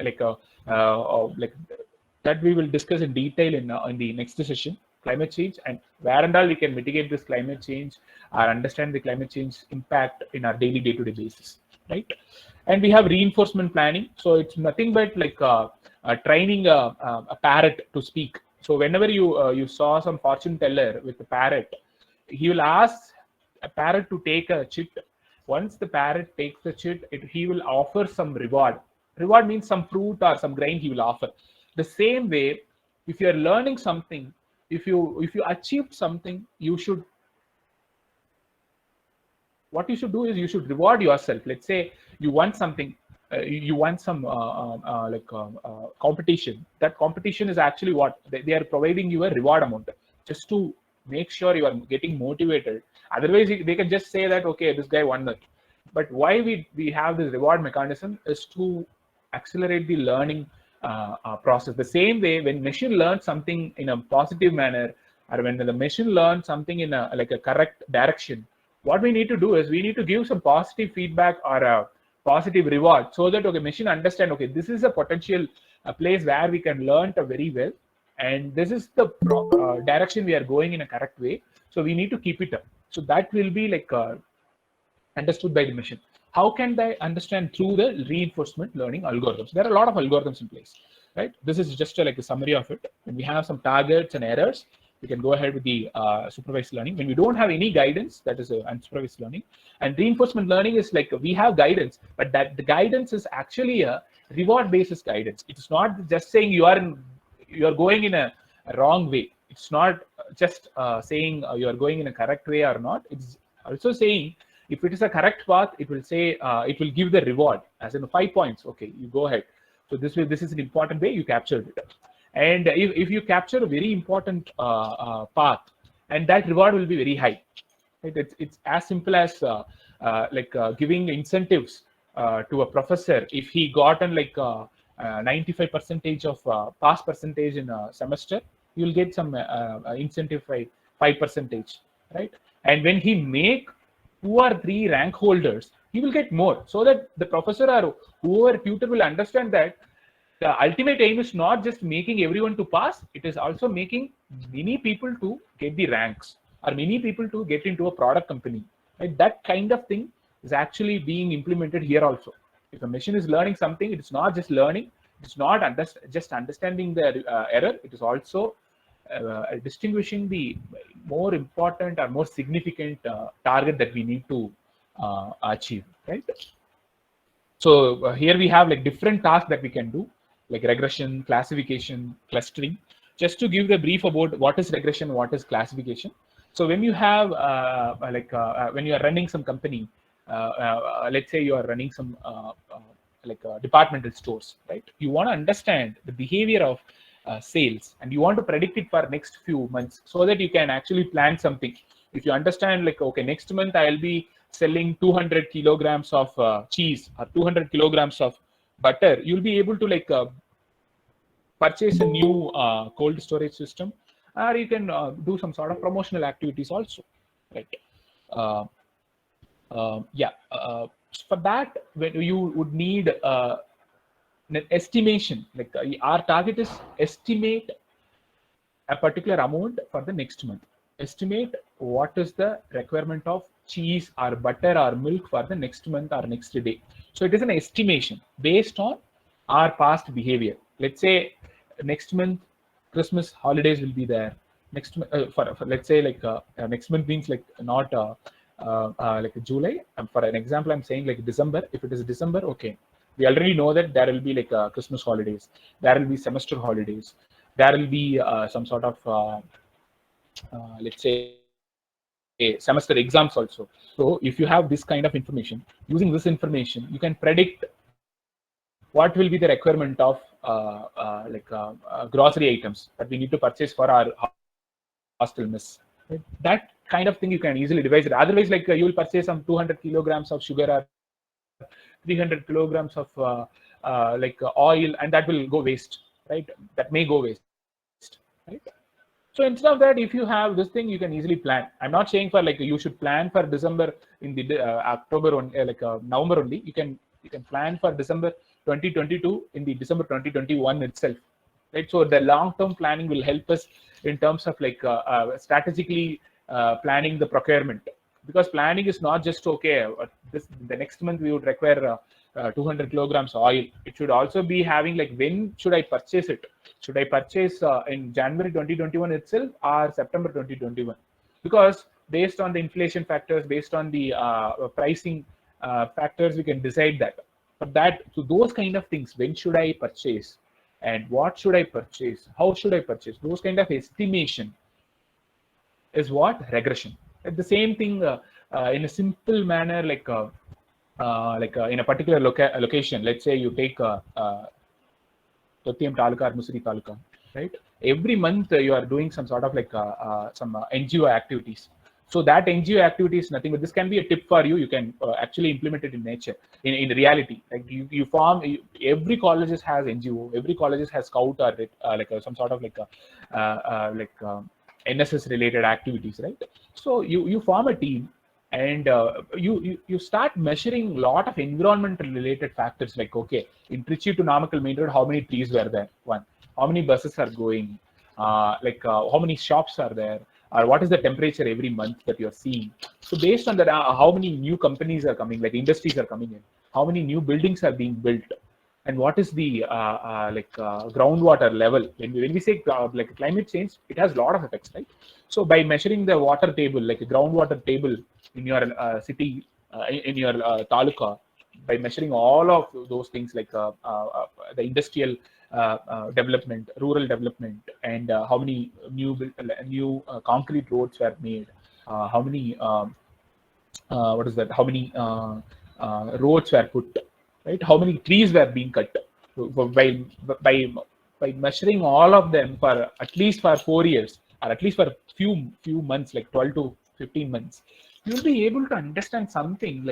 that we will discuss in detail in the next session, climate change, and where and all we can mitigate this climate change or understand the climate change impact in our daily day-to-day basis, right? And we have reinforcement planning. So it's nothing but like training a parrot to speak. So whenever you saw some fortune teller with a parrot, he will ask a parrot to take a chit. Once the parrot takes the chit, he will offer some reward. Reward means some fruit or some grain he will offer. The same way, if you are learning something, if you achieved something, you should, what you should do is you should reward yourself. Let's say you want something, you want some competition. That competition is actually what they are providing you a reward amount just to make sure you are getting motivated. Otherwise they can just say that okay, this guy won that. But why we have this reward mechanism is to accelerate the learning process. The same way, when machine learns something in a positive manner, or when the machine learns something in a correct direction, what we need to do is we need to give some positive feedback or a positive reward, so that okay, machine understand, okay, this is a potential place where we can learn very well, and this is the direction we are going in a correct way, so we need to keep it up. So that will be understood by the machine. How can they understand? Through the reinforcement learning algorithms. There are a lot of algorithms in place, right? This is just a summary of it. When we have some targets and errors, we can go ahead with the supervised learning. When we don't have any guidance, that is unsupervised learning. And reinforcement learning is like we have guidance, but that the guidance is actually a reward basis guidance. It's not just saying you are going in a wrong way. It's not just saying you are going in a correct way or not. It's also saying if it is a correct path, it will say it will give the reward as in 5 points. Okay, you go ahead. So this is an important way you captured it. And if you capture a very important path, and that reward will be very high. Right? It's as simple as giving incentives to a professor. If he gotten 95% of pass percentage in a semester, you will get some incentive by 5%, right? And when he make 2 or 3 rank holders, he will get more, so that the professor or whoever tutor will understand that the ultimate aim is not just making everyone to pass, it is also making many people to get the ranks or many people to get into a product company. Right? That kind of thing is actually being implemented here also. If a machine is learning something, it's not just learning, it's not just understanding the error, it is also distinguishing the more important or more significant target that we need to achieve, right? So here we have like different tasks that we can do, like regression, classification, clustering. Just to give the brief about what is regression, what is classification. So when you have when you are running some company, let's say you are running some departmental stores, right? You want to understand the behavior of sales, and you want to predict it for next few months, so that you can actually plan something. If you understand, like, okay, next month I'll be selling 200 kilograms of cheese or 200 kilograms of butter, you'll be able to purchase a new cold storage system, or you can do some sort of promotional activities also, right? uh, for that, when you would need an estimation, our target is estimate a particular amount for the next month. Estimate what is the requirement of cheese or butter or milk for the next month or next day. So it is an estimation based on our past behavior. Let's say next month Christmas holidays will be there. Next for let's say next month means not July. For an example, I'm saying like December. If it is December, okay, we already know that there will be Christmas holidays, there will be semester holidays, there will be some sort of let's say semester exams also. So if you have this kind of information, using this information, you can predict what will be the requirement of grocery items that we need to purchase for our hostel mess. Right? That kind of thing you can easily devise it. Otherwise, you will purchase some 200 kilograms of sugar or 300 kilograms of oil, and that will go waste, right? That may go waste, right? So instead of that, if you have this thing, you can easily plan. I'm not saying for you should plan for December in the October on November only. You can plan for December 2022 in the December 2021 itself, right? So the long-term planning will help us in terms of strategically planning the procurement, because planning is not just okay. The next month we would require 200 kilograms oil. It should also be having when should I purchase it? Should I purchase in January 2021 itself or September 2021? Because based on the inflation factors, based on the pricing factors, we can decide that. But so those kind of things, when should I purchase and what should I purchase? How should I purchase? Those kind of estimation is what regression. The same thing in a simple manner, in a particular location. Let's say you take Tottiyam Taluka or Musiri Taluka, right? Every month you are doing some sort of some NGO activities. So that NGO activity is nothing, but this can be a tip for you. You can actually implement it in nature, in reality. Like you form, every colleges has NGO, every colleges has scout or some sort of NSS related activities, right? So you form a team, and you start measuring a lot of environmental related factors, like, okay, in Trichy to Namakkal main road, how many trees were there? One, how many buses are going? How many shops are there? Or what is the temperature every month that you're seeing? So based on that, how many new companies are coming, like industries are coming in, how many new buildings are being built, and what is the groundwater level. When we say climate change, it has a lot of effects, right? So by measuring the water table, like a groundwater table in your city, in your taluka, by measuring all of those things, the industrial development, rural development, and how many new concrete roads were made, how many what is that? How many roads were put, right? How many trees were being cut? So by by measuring all of them for at least for 4 years, or at least for few months, like 12 to 15 months, you'll be able to understand something.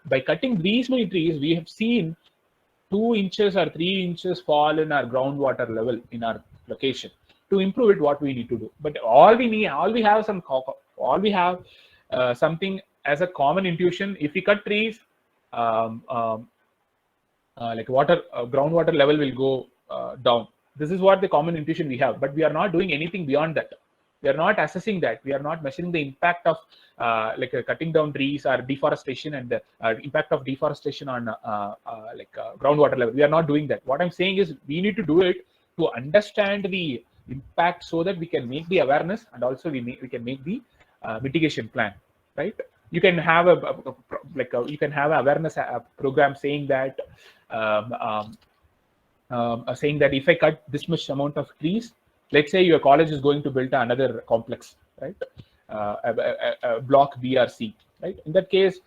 By cutting these many trees, we have seen 2 inches or 3 inches fall in our groundwater level in our location. To improve it, what we need to do? But all we have something as a common intuition. If we cut trees, groundwater level will go down. This is what the common intuition we have, but we are not doing anything beyond that. We are not assessing that. We are not measuring the impact of cutting down trees or deforestation and the impact of deforestation on groundwater level. We are not doing that. What I'm saying is we need to do it to understand the impact so that we can make the awareness, and also we can make the mitigation plan, right? You can have you can have an awareness program saying that if I cut this much amount of trees, let's say your college is going to build another complex, right? A block B or C, right? In that case,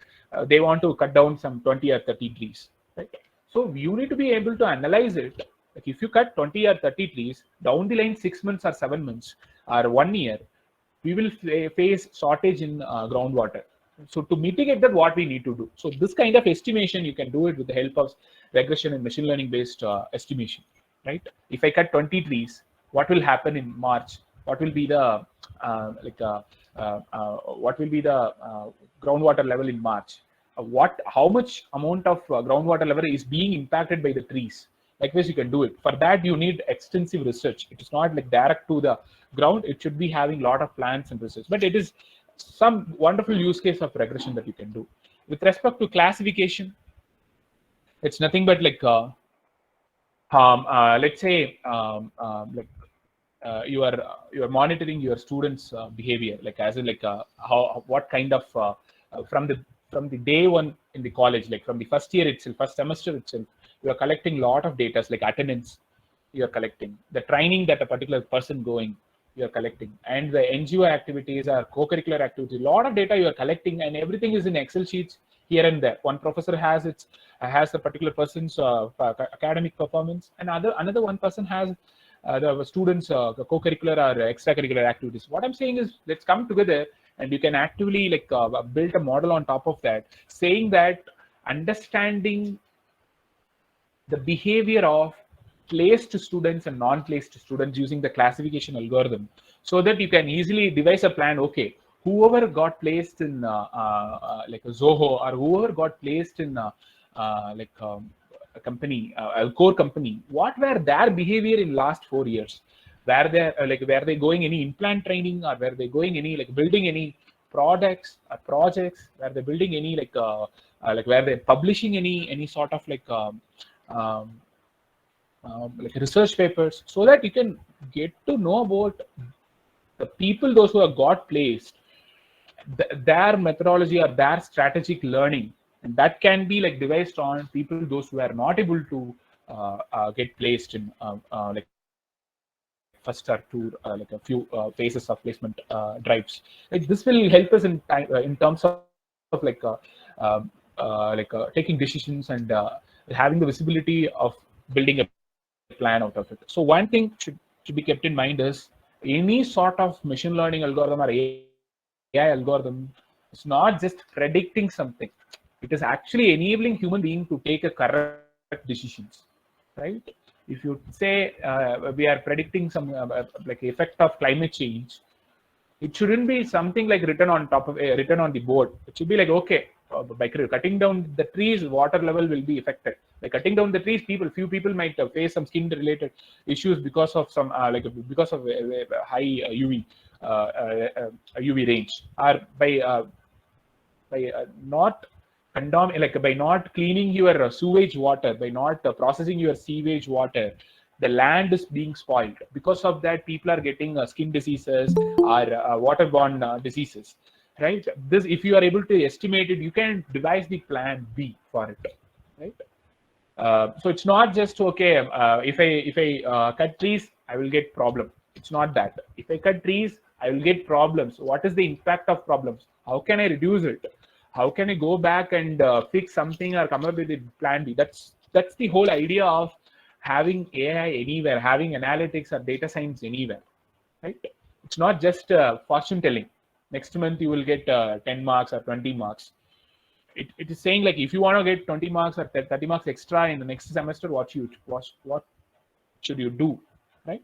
they want to cut down some 20 or 30 trees, right? So you need to be able to analyze it. Like if you cut 20 or 30 trees, down the line 6 months or 7 months or 1 year, we will face shortage in groundwater. So to mitigate that, what we need to do. So this kind of estimation, you can do it with the help of regression and machine learning based estimation, right? If I cut 20 trees, what will happen in March? What will be the groundwater level in March? How much amount of groundwater level is being impacted by the trees? Likewise, you can do it. For that, you need extensive research. It is not like direct to the ground. It should be having a lot of plans and research, but it is some wonderful use case of regression that you can do. With respect to classification, it's nothing but like let's say you are monitoring your students' behavior, like as in what kind of from the day one in the college, like from the first year itself, first semester itself, you are collecting a lot of data like attendance. You are collecting the training that a particular person going. You are collecting, and the NGO activities or co-curricular activities. A lot of data you are collecting, and everything is in Excel sheets here and there. One professor has a particular person's academic performance, and another one person has the students' co-curricular or extracurricular activities. What I'm saying is, let's come together, and you can actively build a model on top of that, saying that understanding the behavior of placed students and non-placed students using the classification algorithm, so that you can easily devise a plan. Okay, whoever got placed in like a Zoho, or whoever got placed in a company, a core company, what were their behavior in last 4 years? Were they going any implant training, or were they going any building any products or projects? Were they building any were they publishing any sort of research papers, so that you can get to know about the people, those who have got placed, their methodology or their strategic learning, and that can be devised on people, those who are not able to get placed in first or two a few phases of placement drives. This will help us in terms of taking decisions and having the visibility of building a plan out of it. So one thing should be kept in mind is, any sort of machine learning algorithm or AI algorithm is not just predicting something. It is actually enabling human being to take a correct decisions, right? If you say we are predicting some effect of climate change, it shouldn't be something written on top of written on the board. It should be okay, by cutting down the trees, water level will be affected. By cutting down the trees, few people might face some skin related issues because of some because of high UV range, or by not by not cleaning your sewage water, by not processing your sewage water, the land is being spoiled. Because of that, people are getting skin diseases or waterborne diseases, right? This, if you are able to estimate it, you can devise the plan B for it, right? So it's not just okay. If I cut trees, I will get problem. It's not that. If I cut trees, I will get problems. What is the impact of problems? How can I reduce it? How can I go back and fix something or come up with a plan B? That's the whole idea of having AI anywhere, having analytics or data science anywhere, right? It's not just fortune telling. Next month you will get 10 marks or 20 marks. It is saying if you want to get 20 marks or 30 marks extra in the next semester, what should you do, right?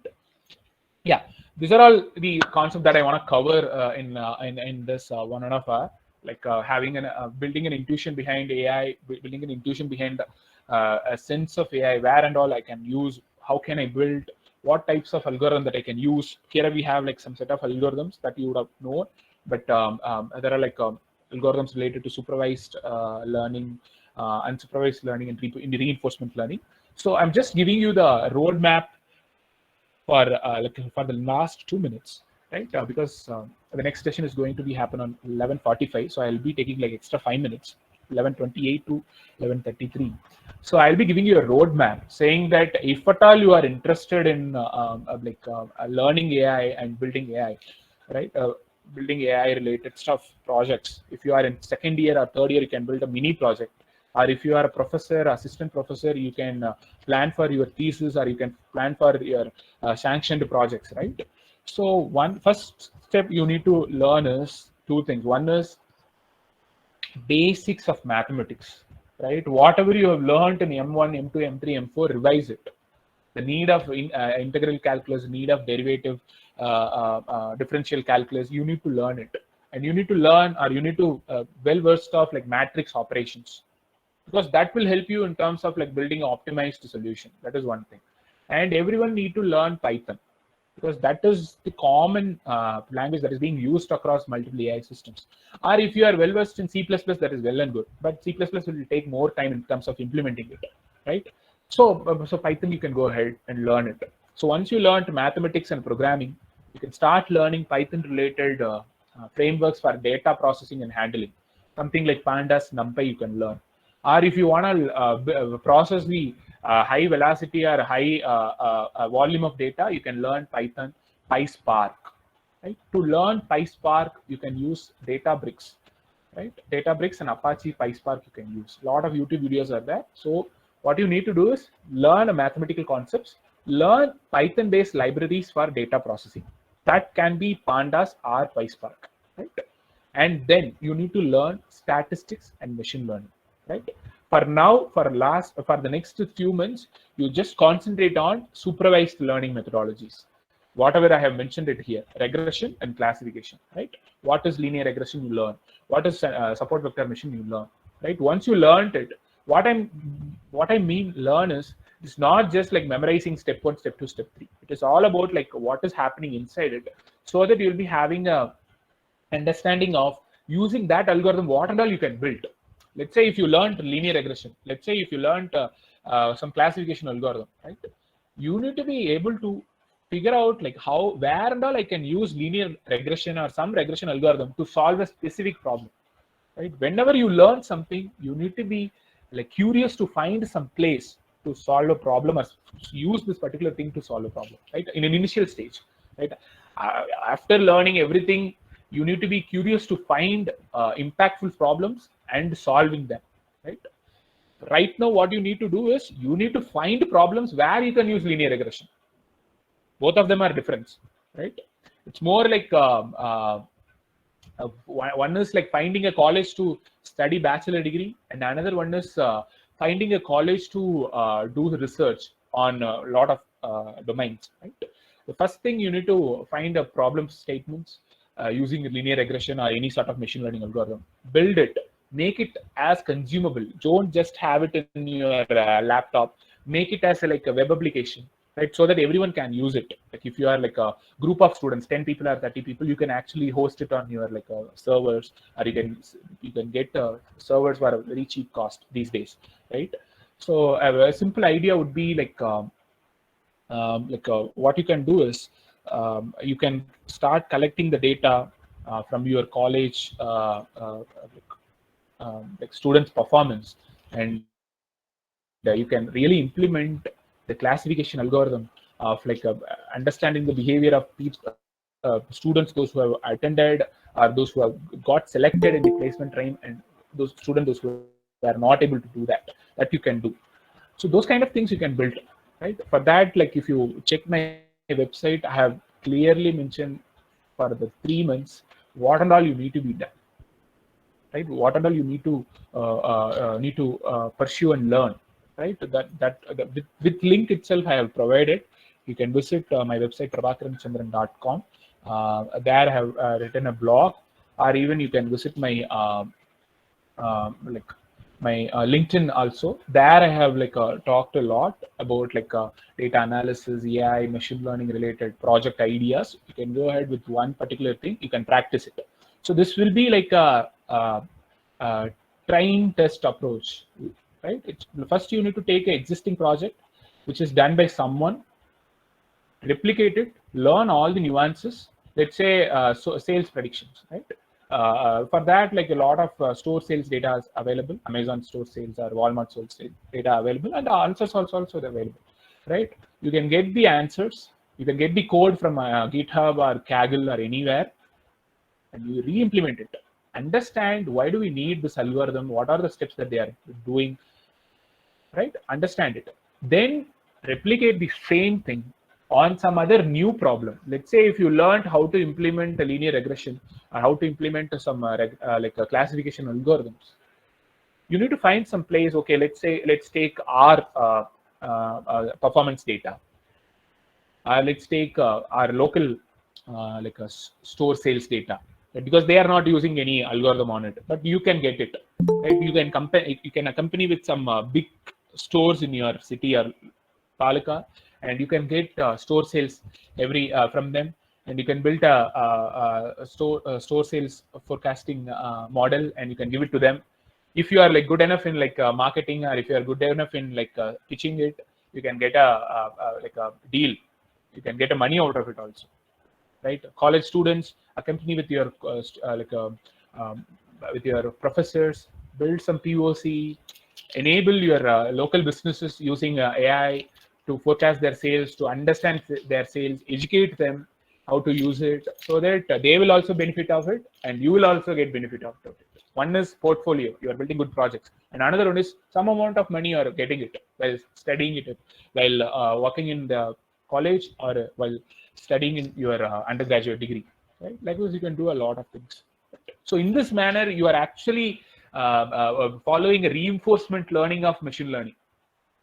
Yeah, these are all the concepts that I want to cover in this 1.5 hour. Having building an intuition behind AI, building an intuition behind a sense of AI, where and all I can use, how can I build, what types of algorithm that I can use. Here we have like some set of algorithms that you would have known, but there are like algorithms related to supervised learning, unsupervised learning, and reinforcement learning. So I'm just giving you the roadmap for the last 2 minutes, right? Because the next session is going to be happen on 11:45, so I'll be taking like extra 5 minutes, 11:28 to 11:33. So I'll be giving you a roadmap saying that if at all you are interested in learning AI and building AI, right? Building AI related stuff, projects. If you are in second year or third year, you can build a mini project. Or if you are a professor, assistant professor, you can plan for your thesis, or you can plan for your sanctioned projects, right? So one first step you need to learn is two things. One is basics of mathematics, right? Whatever you have learned in M1, M2, M3, M4, revise it. The need of integral calculus, need of derivative, differential calculus, you need to learn it. And you need to learn, or you need to well versed of like matrix operations, because that will help you in terms of like building an optimized solution. That is one thing. And everyone need to learn Python, because that is the common language that is being used across multiple AI systems. Or if you are well versed in C++, that is well and good, but C++ will take more time in terms of implementing it, right? So Python, you can go ahead and learn it. So once you learn mathematics and programming, you can start learning Python related frameworks for data processing and handling. Something like Pandas, NumPy you can learn. Or if you want to process the high velocity or high volume of data, you can learn Python, PySpark. Right? To learn PySpark, you can use Databricks. Right? Databricks and Apache PySpark you can use. A lot of YouTube videos are there. So what you need to do is learn mathematical concepts, learn Python-based libraries for data processing. That can be Pandas or PySpark. Right? And then you need to learn statistics and machine learning. Right? For now, for the next few months, you just concentrate on supervised learning methodologies. Whatever I have mentioned it here, regression and classification, right? What is linear regression, you learn. What is support vector machine, you learn, right? Once you learned it, what I mean learn is, it's not just like memorizing step 1, step 2, step 3. It is all about like what is happening inside it, so that you'll be having a understanding of using that algorithm, what and all you can build. Let's say if you learned linear regression, let's say if you learned some classification algorithm, right? You need to be able to figure out like how, where and all I can use linear regression or some regression algorithm to solve a specific problem, right? Whenever you learn something, you need to be like curious to find some place to solve a problem or use this particular thing to solve a problem, right? In an initial stage, right? After learning everything, you need to be curious to find impactful problems and solving them, right? Right now, what you need to do is you need to find problems where you can use linear regression. Both of them are different, right? It's more like one is like finding a college to study bachelor degree, and another one is finding a college to do the research on a lot of domains, right? The first thing, you need to find a problem statements using linear regression or any sort of machine learning algorithm. Build it, make it as consumable. Don't just have it in your laptop. Make it as like a web application, right? So that everyone can use it. Like if you are like a group of students, 10 people or 30 people, you can actually host it on your like servers, or you can get servers for a very cheap cost these days, right? So a simple idea would be like what you can do is you can start collecting the data from your college like students' performance, and you can really implement the classification algorithm of like understanding the behavior of students, those who have attended or those who have got selected in the placement train, and those who are not able to do that you can do. So those kind of things you can build, right? For that, like if you check my website, I have clearly mentioned for the 3 months what and all you need to be done, right? What and all you need to pursue and learn, right? With link itself I have provided. You can visit my website prabhakaranchandran.com. There I have written a blog, or even you can visit my like my LinkedIn also. There I have like talked a lot about like data analysis, AI, machine learning related project ideas. You can go ahead with one particular thing. You can practice it. So this will be like a train test approach, right? First you need to take an existing project which is done by someone, replicate it, learn all the nuances. Let's say sales predictions, right? For that, like a lot of store sales data is available. Amazon store sales or Walmart store sales data available, and the answers also available, right? You can get the answers. You can get the code from GitHub or Kaggle or anywhere, and you re-implement it. Understand why do we need this algorithm? What are the steps that they are doing? Right? Understand it. Then replicate the same thing on some other new problem. Let's say if you learned how to implement a linear regression or how to implement some like a classification algorithms, you need to find some place. Okay, let's take our performance data. Let's take our local like a store sales data, right? Because they are not using any algorithm on it, but you can get it, right? You can compare, you can accompany with some big stores in your city or talika, and you can get store sales every from them, and you can build a store sales forecasting model, and you can give it to them. If you are like good enough in like marketing, or if you are good enough in like pitching it, you can get like a deal. You can get a money out of it also, right? College students accompany with your um, with your professors, build some POC, enable your local businesses using AI to forecast their sales, to understand their sales, educate them how to use it, so that they will also benefit of it, and you will also get benefit out of it. One is portfolio, you are building good projects, and another one is some amount of money you are getting it while studying it, while working in the college, or while studying in your undergraduate degree, right? Likewise, you can do a lot of things. So in this manner, you are actually following a reinforcement learning of machine learning,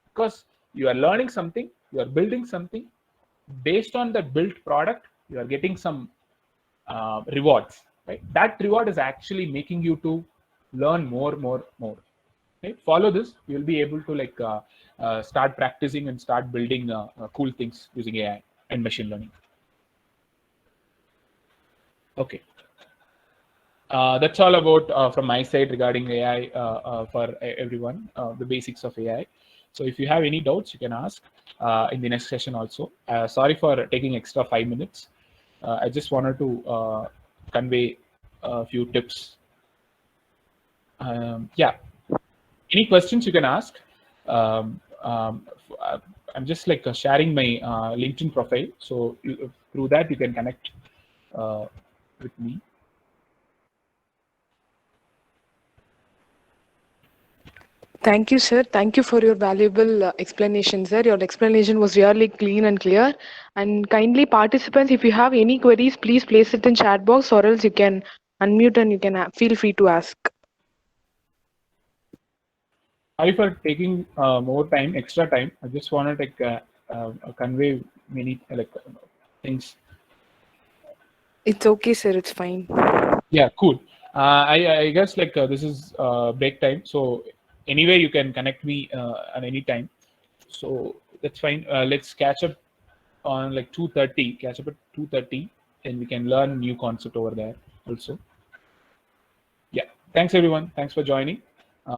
because you are learning something, you are building something. Based on the built product, you are getting some rewards, right? That reward is actually making you to learn more. Right? Follow this, you will be able to like start practicing and start building cool things using AI and machine learning. Okay. That's all about from my side regarding AI for everyone, the basics of AI. So if you have any doubts, you can ask in the next session also. Sorry for taking extra 5 minutes. I just wanted to convey a few tips. Yeah, any questions you can ask. I'm just like sharing my LinkedIn profile. So through that, you can connect with me. Thank you, sir. Thank you for your valuable explanation, sir. Your explanation was really clean and clear. And kindly, participants, if you have any queries, please place it in chat box, or else you can unmute and you can feel free to ask. Sorry for taking more time, extra time. I just want to like convey many like things. It's okay, sir. It's fine. Yeah, cool. I guess like this is break time, so anyway you can connect me at any time. So that's fine. Let's catch up on like 2:30. Catch up at 2:30, and we can learn new concept over there also. Yeah. Thanks everyone. Thanks for joining.